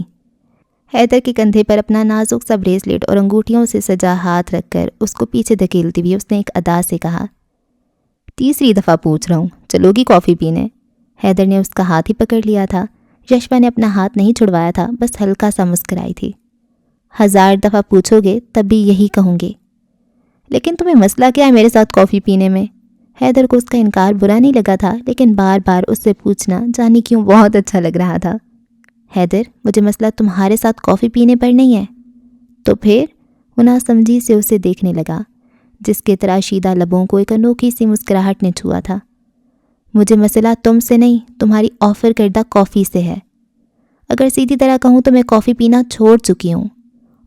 Speaker 1: حیدر کے کندھے پر اپنا نازک سا بریسلیٹ اور انگوٹھیوں سے سجا ہاتھ رکھ کر اس کو پیچھے دھکیلتی ہوئی اس نے ایک ادا سے کہا. تیسری دفعہ پوچھ رہا ہوں، چلو گی کافی پینے؟ حیدر نے اس کا ہاتھ ہی پکڑ لیا تھا. یشپا نے اپنا ہاتھ نہیں چھڑوایا تھا، بس ہلکا سا مسکرائی تھی. 1000 دفعہ پوچھو گے تب بھی یہی کہوں گے. لیکن تمہیں مسئلہ کیا ہے میرے ساتھ کافی پینے میں؟ حیدر کو اس کا انکار برا نہیں لگا تھا، لیکن بار بار اس سے پوچھنا جانے کیوں بہت اچھا لگ رہا تھا. حیدر مجھے مسئلہ تمہارے ساتھ کافی پینے پر نہیں ہے. تو پھر؟ وہ ناسمجھی سے اسے دیکھنے لگا، جس کے تراشیدہ لبوں کو ایک انوکھی سی مسکراہٹ نے چھوا تھا۔ مجھے مسئلہ تم سے نہیں، تمہاری آفر کردہ کافی سے ہے۔ اگر سیدھی طرح کہوں تو میں کافی پینا چھوڑ چکی ہوں،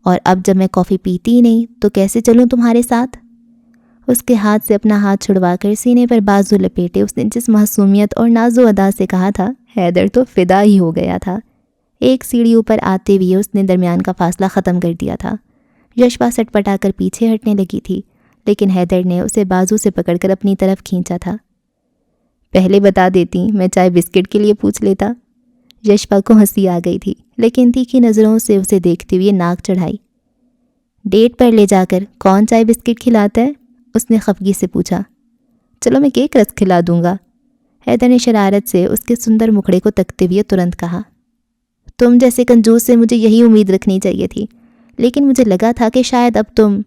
Speaker 1: اور اب جب میں کافی پیتی ہی نہیں تو کیسے چلوں تمہارے ساتھ؟ اس کے ہاتھ سے اپنا ہاتھ چھڑوا کر سینے پر بازو لپیٹے اس نے جس معصومیت اور نازو ادا سے کہا تھا، حیدر تو فدا ہی ہو گیا تھا۔ ایک سیڑھی اوپر آتے ہوئے اس نے درمیان کا فاصلہ ختم کر دیا تھا۔ یشپا سٹ پٹا کر پیچھے ہٹنے لگی تھی، لیکن حیدر نے اسے بازو سے پکڑ کر اپنی طرف کھینچا تھا۔ پہلے بتا دیتی، میں چائے بسکٹ کے لیے پوچھ لیتا۔ یشپا کو ہنسی آ گئی تھی، لیکن تیکھی نظروں سے اسے دیکھتے ہوئے ناک چڑھائی۔ ڈیٹ پر لے جا کر کون چائے بسکٹ کھلاتا ہے؟ اس نے خفگی سے پوچھا۔ چلو میں کیک رس کھلا دوں گا، حیدر نے شرارت سے اس کے سندر مکھڑے کو تکتے ہوئے ترنت کہا۔ تم جیسے کنجوس سے مجھے یہی امید رکھنی چاہیے تھی، لیکن مجھے لگا تھا کہ شاید اب تم…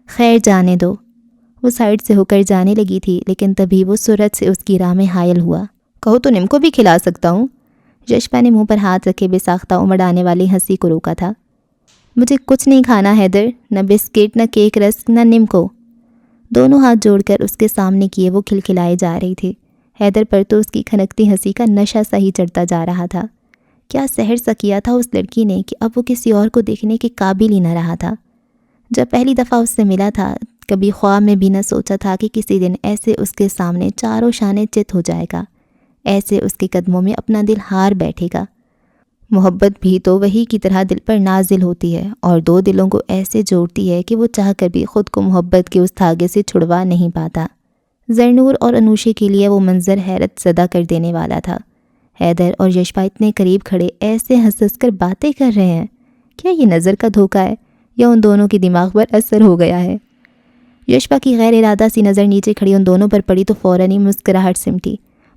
Speaker 1: خیر جانے دو۔ وہ سائڈ سے ہو کر جانے لگی تھی، لیکن تبھی وہ سرعت سے اس کی راہ میں حائل ہوا۔ کہو تو نم کو بھی کھلا سکتا ہوں۔ یشپا نے منہ پر ہاتھ رکھے بے ساختہ امڑ آنے والی ہنسی کو روکا تھا۔ مجھے کچھ نہیں کھانا حیدر، نہ بسکٹ، نہ کیک رس، نہ نم کو۔ دونوں ہاتھ جوڑ کر اس کے سامنے کیے وہ کھلکھلائے جا رہی تھی۔ حیدر پر تو اس کی کھنکتی ہنسی کا نشہ سا ہی چڑھتا جا رہا تھا۔ کیا سحر سا کیا تھا اس لڑکی نے کہ اب وہ کسی اور کو دیکھنے کے قابل ہی نہ رہا تھا۔ جب پہلی دفعہ اس سے ملا تھا، کبھی خواب میں بھی نہ سوچا تھا کہ کسی دن ایسے اس کے سامنے چاروں شانے چت ہو جائے گا، ایسے اس کے قدموں میں اپنا دل ہار بیٹھے گا۔ محبت بھی تو وہی کی طرح دل پر نازل ہوتی ہے، اور دو دلوں کو ایسے جوڑتی ہے کہ وہ چاہ کر بھی خود کو محبت کے اس دھاگے سے چھڑوا نہیں پاتا۔ زرنور اور انوشے کے لیے وہ منظر حیرت زدہ کر دینے والا تھا۔ حیدر اور یشپا اتنے قریب کھڑے ایسے ہنس ہنس کر باتیں کر رہے ہیں۔ کیا یہ نظر کا دھوکہ ہے یا ان دونوں کے دماغ پر اثر ہو گیا ہے؟ یشپا کی غیر ارادہ سی نظر نیچے کھڑی ان دونوں پر پڑی تو فوراً ہی مسکراہٹ سمٹی۔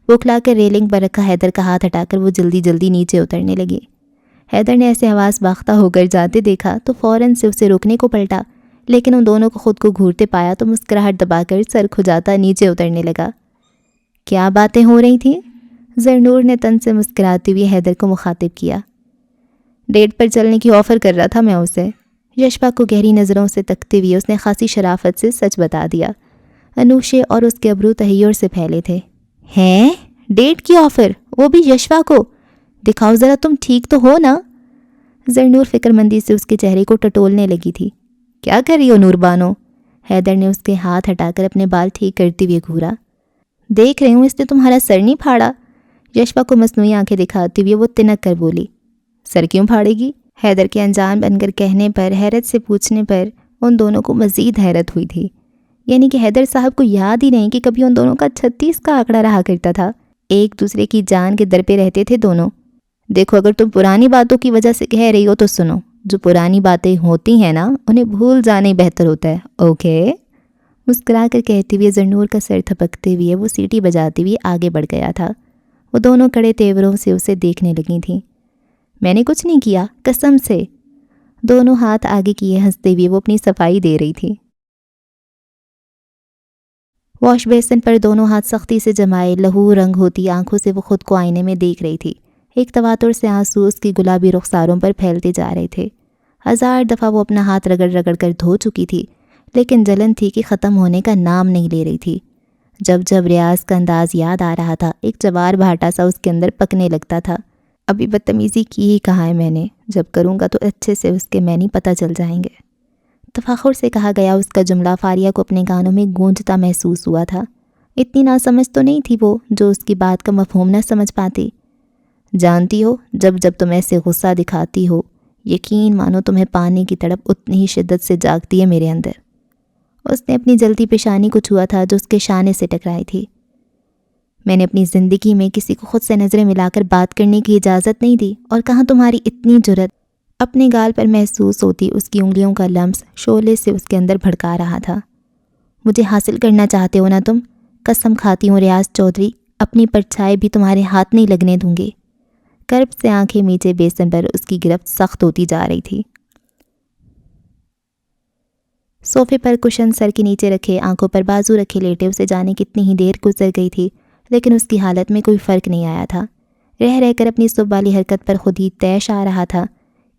Speaker 1: بوکھلا کر ریلنگ پر رکھا حیدر کا ہاتھ ہٹا کر وہ جلدی جلدی نیچے اترنے لگی۔ حیدر نے ایسے حواس باختہ ہو کر جاتے دیکھا تو فوراً سے اسے روکنے کو پلٹا، لیکن ان دونوں کو خود کو گھورتے پایا تو مسکراہٹ دبا کر سر کھجاتا نیچے اترنے لگا۔ کیا باتیں ہو رہی تھیں؟ زرنور نے تن سے مسکراتے ہوئے حیدر کو مخاطب کیا۔ ڈیٹ پر چلنے کی آفر کر رہا تھا میں اسے۔ یشپا کو گہری نظروں سے تکتے ہوئے اس نے خاصی شرافت سے سچ بتا دیا۔ انوشے اور اس کے ابرو تحیر سے پھیلے تھے۔ ہیں؟ ڈیٹ کی آفر، وہ بھی یشپا کو؟ دکھاؤ ذرا تم ٹھیک تو ہو نا؟ زرنور فکر مندی سے اس کے چہرے کو ٹٹولنے لگی تھی۔ کیا کر رہی ہو نور بانو؟ حیدر نے اس کے ہاتھ ہٹا کر اپنے بال ٹھیک کرتے ہوئے گھورا۔ دیکھ رہی ہوں اس نے تمہارا سر نہیں پھاڑا؟ یشپا کو مصنوعی آنکھیں دکھاتے ہوئے وہ تنک کر بولی۔ سر کیوں پھاڑے گی؟ حیدر کے انجان بن کر کہنے پر، حیرت سے پوچھنے پر ان دونوں کو مزید حیرت ہوئی تھی۔ یعنی کہ حیدر صاحب کو یاد ہی نہیں کہ کبھی ان دونوں کا 36 کا آنکڑا رہا کرتا تھا۔ ایک دوسرے کی جان کے در پہ رہتے تھے دونوں۔ دیکھو اگر تم پرانی باتوں کی وجہ سے کہہ رہی ہو تو سنو، جو پرانی باتیں ہوتی ہیں نا انہیں بھول جانا ہی بہتر ہوتا ہے، اوکے؟ مسکرا کر کہتے ہوئے زرنور کا سر تھپکتے ہوئے وہ سیٹی بجاتے ہوئے آگے بڑھ گیا تھا۔ وہ دونوں کڑے تیوروں سے اسے دیکھنے لگی تھیں۔ میں نے کچھ نہیں کیا، قسم سے۔ دونوں ہاتھ آگے کیے ہنستے ہوئے وہ اپنی صفائی دے رہی تھی۔ واش بیسن پر دونوں ہاتھ سختی سے جمائے لہو رنگ ہوتی آنکھوں سے وہ خود کو آئینے میں دیکھ رہی تھی۔ ایک تواتر سے آنسو اس کی گلابی رخساروں پر پھیلتے جا رہے تھے۔ 1000 دفعہ وہ اپنا ہاتھ رگڑ رگڑ کر دھو چکی تھی، لیکن جلن تھی کہ ختم ہونے کا نام نہیں لے رہی تھی۔ جب جب ریاض کا انداز یاد آ رہا تھا، ایک جوار بھاٹا سا اس کے اندر پکنے لگتا تھا۔ ابھی بدتمیزی کی ہی کہا ہے میں نے، جب کروں گا تو اچھے سے اس کے معنی پتہ چل جائیں گے۔ تفاخر سے کہا گیا اس کا جملہ فاریہ کو اپنے کانوں میں گونجتا محسوس ہوا تھا۔ اتنی ناسمجھ تو نہیں تھی وہ جو اس کی بات کا مفہوم نہ سمجھ پاتی۔ جانتی ہو، جب جب تم ایسے غصہ دکھاتی ہو، یقین مانو تمہیں پانے کی تڑپ اتنی ہی شدت سے جاگتی ہے میرے اندر۔ اس نے اپنی جلتی پیشانی کو چھوا تھا جو اس کے شانے سے ٹکرائی تھی۔ میں نے اپنی زندگی میں کسی کو خود سے نظریں ملا کر بات کرنے کی اجازت نہیں دی، اور کہاں تمہاری اتنی جرت؟ اپنے گال پر محسوس ہوتی اس کی انگلیوں کا لمس شعلے سے اس کے اندر بھڑکا رہا تھا۔ مجھے حاصل کرنا چاہتے ہو نا تم؟ قسم کھاتی ہوں ریاض چودھری، اپنی پرچھائی بھی تمہارے ہاتھ نہیں لگنے دوں گی۔ کرب سے آنکھیں میچے بیسن پر اس کی گرفت سخت ہوتی جا رہی تھی۔ صوفے پر کشن سر کے نیچے رکھے، آنکھوں پر بازو رکھے لیٹے اسے جانے کتنی ہی دیر گزر گئی تھی، لیکن اس کی حالت میں کوئی فرق نہیں آیا تھا۔ رہ رہ کر اپنی صبح والی حرکت پر خود ہی طیش آ رہا تھا۔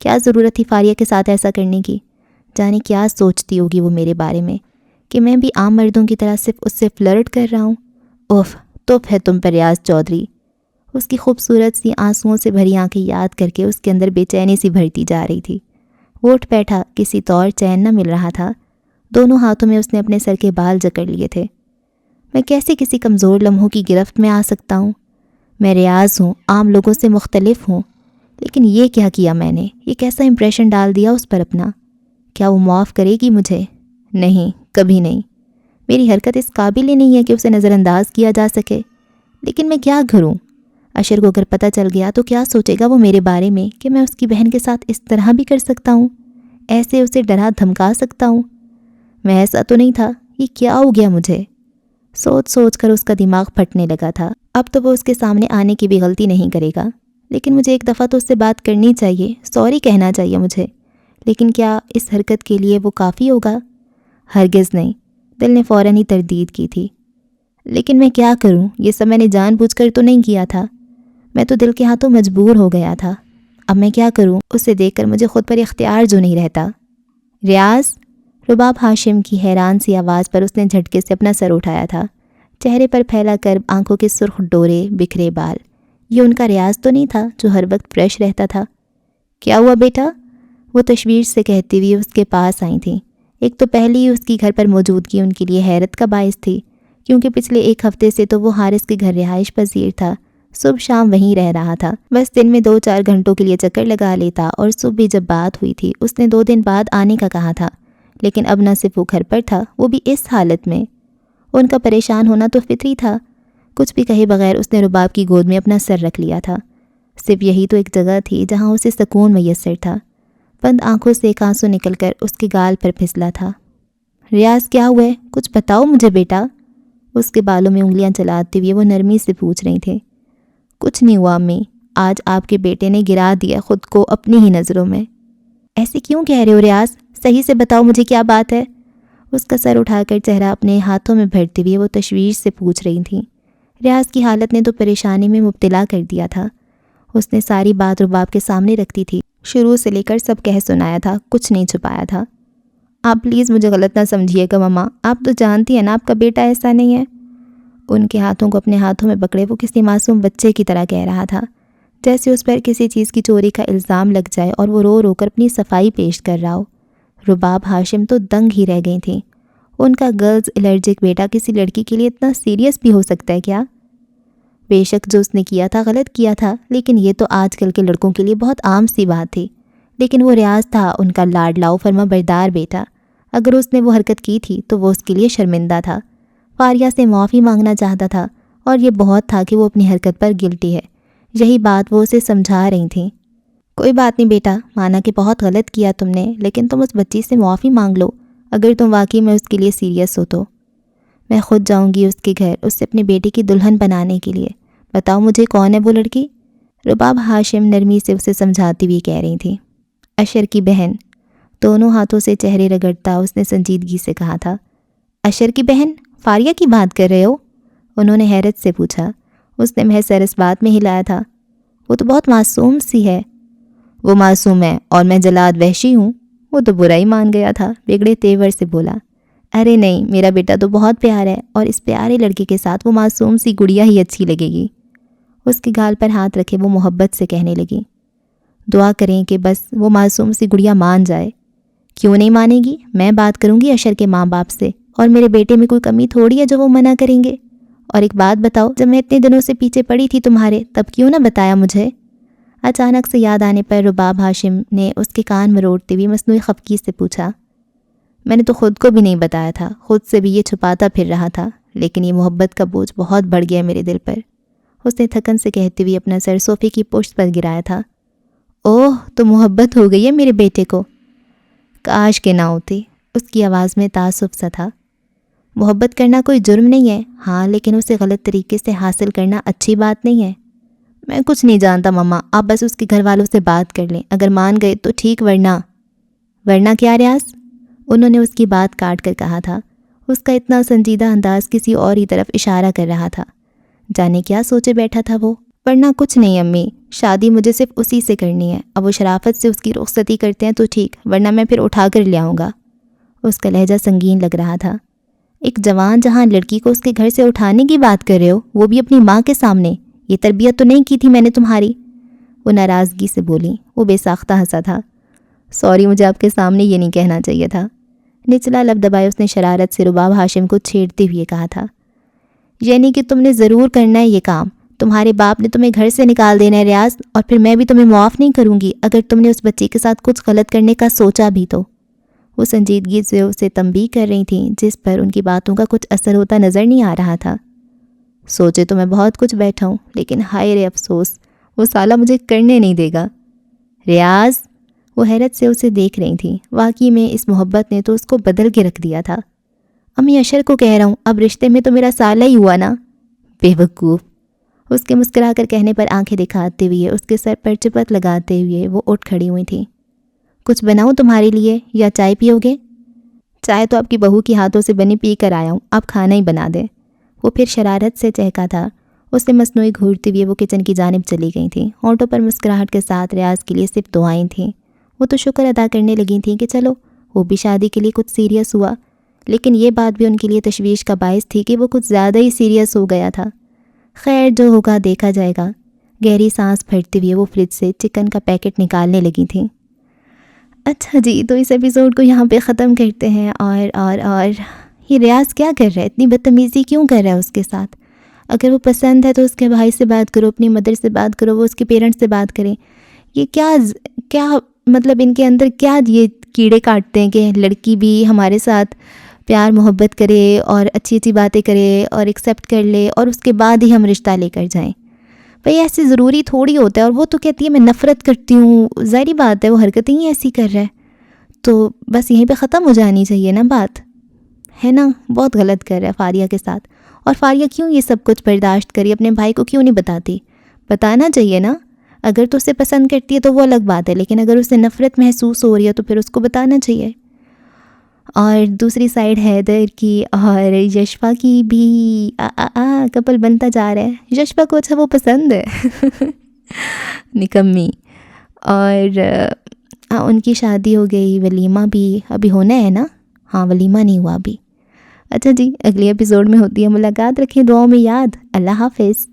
Speaker 1: کیا ضرورت تھی فاریہ کے ساتھ ایسا کرنے کی؟ جانے کیا سوچتی ہوگی وہ میرے بارے میں کہ میں بھی عام مردوں کی طرح صرف اس سے فلرٹ کر رہا ہوں۔ اوف، توپ ہے تم پر ریاض چودھری۔ اس کی خوبصورت سی آنسوؤں سے بھری آنکھیں یاد کر کے اس کے اندر بے چینی سی بھرتی جا رہی تھی۔ وہ اٹھ بیٹھا، کسی طور چین نہ مل رہا تھا۔ دونوں ہاتھوں میں اس نے اپنے سر کے بال جکڑ لیے تھے۔ میں کیسے کسی کمزور لمحوں کی گرفت میں آ سکتا ہوں؟ میں ریاض ہوں، عام لوگوں سے مختلف ہوں، لیکن یہ کیا کیا میں نے؟ یہ کیسا امپریشن ڈال دیا اس پر اپنا؟ کیا وہ معاف کرے گی مجھے؟ نہیں، کبھی نہیں۔ میری حرکت اس قابل ہی نہیں ہے کہ اسے نظر انداز کیا جا سکے، لیکن میں کیا کروں؟ اشر کو اگر پتہ چل گیا تو کیا سوچے گا وہ میرے بارے میں کہ میں اس کی بہن کے ساتھ اس طرح بھی کر سکتا ہوں، ایسے اسے ڈرا دھمکا سکتا ہوں؟ میں ایسا تو نہیں تھا، یہ کیا ہو گیا مجھے؟ سوچ سوچ کر اس کا دماغ پھٹنے لگا تھا۔ اب تو وہ اس کے سامنے آنے کی بھی غلطی نہیں کرے گا، لیکن مجھے ایک دفعہ تو اس سے بات کرنی چاہیے، سوری کہنا چاہیے مجھے۔ لیکن کیا اس حرکت کے لیے وہ کافی ہوگا؟ ہرگز نہیں۔ دل نے فوراً ہی تردید کی تھی۔ لیکن میں کیا کروں؟ یہ سب میں نے جان بوجھ کر تو نہیں کیا تھا، میں تو دل کے ہاتھوں مجبور ہو گیا تھا۔ اب میں کیا کروں؟ اسے دیکھ کر مجھے خود پر اختیار جو نہیں رہتا۔ ریاض، رباب ہاشم کی حیران سی آواز پر اس نے جھٹکے سے اپنا سر اٹھایا تھا، چہرے پر پھیلا کر آنکھوں کے سرخ ڈورے، بکھرے بال۔ یہ ان کا ریاض تو نہیں تھا جو ہر وقت فریش رہتا تھا۔ کیا ہوا بیٹا؟ وہ تشویش سے کہتی ہوئی اس کے پاس آئی تھیں۔ ایک تو پہلی ہی اس کی گھر پر موجودگی ان کے لیے حیرت کا باعث تھی، کیونکہ پچھلے ایک ہفتے سے تو وہ حارث کے گھر رہائش پذیر تھا، صبح شام وہیں رہ رہا تھا، بس دن میں 2-4 گھنٹوں کے لیے چکر لگا لیتا، اور صبح بھی جب بات ہوئی تھی اس نے 2 دن بعد آنے کا کہا تھا، لیکن اب نہ صرف وہ گھر پر تھا، وہ بھی اس حالت میں۔ ان کا پریشان ہونا تو فطری تھا۔ کچھ بھی کہے بغیر اس نے رباب کی گود میں اپنا سر رکھ لیا تھا۔ صرف یہی تو ایک جگہ تھی جہاں اسے سکون میسر تھا۔ بند آنکھوں سے ایک آنسو نکل کر اس کے گال پر پھسلا تھا۔ ریاض، کیا ہوا ہے؟ کچھ بتاؤ مجھے بیٹا۔ اس کے بالوں میں انگلیاں چلاتے ہوئے وہ نرمی سے پوچھ رہی تھیں۔ کچھ نہیں ہوا امی، آج آپ کے بیٹے نے گرا دیا خود کو اپنی ہی نظروں میں۔ ایسے کیوں کہہ رہے ہو ریاض؟ صحیح سے بتاؤ مجھے کیا بات ہے؟ اس کا سر اٹھا کر چہرہ اپنے ہاتھوں میں بھرتے ہوئے وہ تشویش سے پوچھ رہی تھیں۔ ریاض کی حالت نے تو پریشانی میں مبتلا کر دیا تھا۔ اس نے ساری بات رباب کے سامنے رکھتی تھی، شروع سے لے کر سب کہہ سنایا تھا، کچھ نہیں چھپایا تھا۔ آپ پلیز مجھے غلط نہ سمجھیے گا ماما، آپ تو جانتی ہیں نا آپ کا بیٹا ایسا نہیں ہے۔ ان کے ہاتھوں کو اپنے ہاتھوں میں پکڑے وہ کسی معصوم بچے کی طرح کہہ رہا تھا، جیسے اس پر کسی چیز کی چوری کا الزام لگ جائے اور وہ رو رو کر اپنی صفائی پیش کر رہا ہو۔ رباب ہاشم تو دنگ ہی رہ گئی تھیں۔ ان کا گرلز الرجک بیٹا کسی لڑکی کے لیے اتنا سیریس بھی ہو سکتا ہے کیا؟ بے شک جو اس نے کیا تھا غلط کیا تھا، لیکن یہ تو آج کل کے لڑکوں کے لیے بہت عام سی بات تھی۔ لیکن وہ ریاض تھا ان کا لاڈلاؤ فرما بردار بیٹا، اگر اس نے وہ حرکت کی تھی تو وہ اس کے لیے شرمندہ تھا، فاریہ سے معافی مانگنا چاہتا تھا، اور یہ بہت تھا کہ وہ اپنی حرکت پر گلٹی ہے۔ یہی بات وہ اسے سمجھا رہی تھیں۔ کوئی بات نہیں بیٹا، مانا کہ بہت غلط کیا تم نے، لیکن تم اس بچی سے معافی مانگ لو اگر تم واقعی میں اس کے لیے سیریس ہو تو۔ میں خود جاؤں گی اس کے گھر اسے اپنے بیٹے کی دلہن بنانے کے لیے۔ بتاؤ مجھے کون ہے وہ لڑکی؟ رباب ہاشم نرمی سے اسے سمجھاتی ہوئی کہہ رہی تھی۔ اشر کی بہن۔ دونوں ہاتھوں سے چہرے رگڑتا اس نے سنجیدگی سے کہا تھا۔ اشر کی بہن؟ فاریہ کی بات کر رہے ہو؟ انہوں نے حیرت سے پوچھا۔ اس نے محض سر اس بات میں ہلایا تھا۔ وہ تو بہت معصوم سی ہے۔ وہ معصوم ہے اور میں جلاد وحشی ہوں؟ وہ تو برا ہی مان گیا تھا، بگڑے تیور سے بولا۔ ارے نہیں، میرا بیٹا تو بہت پیارا ہے، اور اس پیارے لڑکے کے ساتھ وہ معصوم سی گڑیا ہی اچھی لگے گی۔ اس کے گال پر ہاتھ رکھے وہ محبت سے کہنے لگی۔ دعا کریں کہ بس وہ معصوم سی گڑیا مان جائے۔ کیوں نہیں مانے گی؟ میں بات کروں گی اشر کے ماں باپ سے، اور میرے بیٹے میں کوئی کمی تھوڑی ہے جو وہ منع کریں گے۔ اور ایک بات بتاؤ، جب میں اتنے دنوں سے پیچھے پڑی تھی تمہارے، تب کیوں نہ بتایا مجھے؟ اچانک سے یاد آنے پر رباب ہاشم نے اس کے کان مروڑتے ہوئے مصنوعی خفگی سے پوچھا۔ میں نے تو خود کو بھی نہیں بتایا تھا، خود سے بھی یہ چھپاتا پھر رہا تھا، لیکن یہ محبت کا بوجھ بہت بڑھ گیا میرے دل پر۔ اس نے تھکن سے کہتے ہوئے اپنا سر صوفے کی پشت پر گرایا تھا۔ اوہ، تو محبت ہو گئی ہے میرے بیٹے کو؟ کاش کہ نہ ہوتی۔ اس کی آواز میں تعصب سا تھا۔ محبت کرنا کوئی جرم نہیں ہے، ہاں، لیکن اسے غلط طریقے سے حاصل کرنا اچھی بات نہیں ہے۔ میں کچھ نہیں جانتا ماما، آپ بس اس کے گھر والوں سے بات کر لیں، اگر مان گئے تو ٹھیک، ورنہ کیا ریاض؟ انہوں نے اس کی بات کاٹ کر کہا تھا۔ اس کا اتنا سنجیدہ انداز کسی اور ہی طرف اشارہ کر رہا تھا۔ جانے کیا سوچے بیٹھا تھا وہ؟ ورنہ کچھ نہیں امی، شادی مجھے صرف اسی سے کرنی ہے. اب وہ شرافت سے اس کی رخصتی کرتے ہیں تو ٹھیک، ورنہ میں پھر اٹھا کر لے آؤں گا. اس کا لہجہ سنگین لگ رہا تھا. ایک جوان جہاں لڑکی کو اس کے گھر سے اٹھانے کی بات کر رہے ہو، وہ بھی اپنی ماں کے سامنے. یہ تربیت تو نہیں کی تھی میں نے تمہاری. وہ ناراضگی سے بولی. وہ بے ساختہ ہنسا تھا. سوری، مجھے آپ کے سامنے یہ نہیں کہنا چاہیے تھا. نچلا لب دبائے اس نے شرارت سے رباب ہاشم کو چھیڑتے ہوئے کہا تھا. یعنی کہ تم نے ضرور کرنا ہے یہ کام. تمہارے باپ نے تمہیں گھر سے نکال دینا ہے ریاض، اور پھر میں بھی تمہیں معاف نہیں کروں گی اگر تم نے اس بچے کے ساتھ کچھ غلط کرنے کا سوچا بھی تو. وہ سنجیدگی سے اسے تنبیہ کر رہی تھیں، جس پر ان کی باتوں کا کچھ اثر ہوتا نظر نہیں آ رہا تھا. سوچے تو میں بہت کچھ بیٹھا ہوں، لیکن ہائے رے افسوس، وہ سالہ مجھے کرنے نہیں دے گا. ریاض، وہ حیرت سے اسے دیکھ رہی تھیں. واقعی میں اس محبت نے تو اس کو بدل کے رکھ دیا تھا. امی اشر کو کہہ رہا ہوں، اب رشتے میں تو میرا سالہ ہی ہوا نا. بے وقوف. اس کے مسکرا کر کہنے پر آنکھیں دکھاتے ہوئے اس کے سر پر چپت لگاتے ہوئے وہ اٹھ کھڑی ہوئی تھیں. کچھ بناؤں تمہارے لیے یا چائے پیو گے؟ چائے تو آپ کی بہو کے ہاتھوں سے بنی پی کر آیا ہوں، آپ کھانا ہی بنا دیں. وہ پھر شرارت سے چہکا تھا. اس سے مصنوعی گھورتے ہوئے وہ کچن کی جانب چلی گئی تھیں. ہونٹوں پر مسکراہٹ کے ساتھ ریاض کے لیے صرف دعائیں تھیں. وہ تو شکر ادا کرنے لگی تھیں کہ چلو وہ بھی شادی کے لیے کچھ سیریس ہوا، لیکن یہ بات بھی ان کے لیے تشویش کا باعث تھی کہ وہ کچھ زیادہ ہی سیریس ہو گیا تھا. خیر، جو ہوگا دیکھا جائے گا. گہری سانس پھیرتے ہوئے وہ فریج سے چکن کا پیکٹ نکالنے لگی تھیں. اچھا جی، تو اس ایپیسوڈ کو یہاں پہ ختم کرتے ہیں. اور یہ ریاض کیا کر رہا ہے؟ اتنی بدتمیزی کیوں کر رہا ہے اس کے ساتھ؟ اگر وہ پسند ہے تو اس کے بھائی سے بات کرو، اپنی مدر سے بات کرو، وہ اس کے پیرنٹس سے بات کریں. یہ کیا مطلب ان کے اندر کیا یہ کیڑے کاٹتے ہیں کہ لڑکی بھی ہمارے ساتھ پیار محبت کرے اور اچھی اچھی باتیں کرے اور ایکسیپٹ کر لے اور اس کے بعد ہی ہم رشتہ لے کر جائیں. بھئی ایسے ضروری تھوڑی ہوتا ہے. اور وہ تو کہتی ہے میں نفرت کرتی ہوں. ظاہری بات ہے وہ حرکتیں ہی ایسی کر رہا ہے، تو بس یہیں پہ ختم ہو جانی چاہیے نا بات، ہے نا؟ بہت غلط کر رہا ہے فاریہ کے ساتھ. اور فاریہ کیوں یہ سب کچھ برداشت کری؟ اپنے بھائی کو کیوں نہیں بتاتی؟ بتانا چاہیے نا. اگر تو اسے پسند کرتی ہے تو وہ الگ بات ہے، لیکن اگر اسے نفرت محسوس ہو رہی ہے تو پھر اس کو بتانا چاہیے. اور دوسری سائڈ حیدر کی اور یشفا کی بھی کپل بنتا جا رہا ہے. یشفا کو اچھا وہ پسند ہے نکمی. اور ان کی شادی ہو گئی، ولیمہ بھی ابھی ہونا ہے نا؟ ہاں، ولیمہ نہیں ہوا ابھی. اچھا جی، اگلی ایپیسوڈ میں ہوتی ہے ملاقات. رکھیں دعاؤں میں یاد. اللہ حافظ.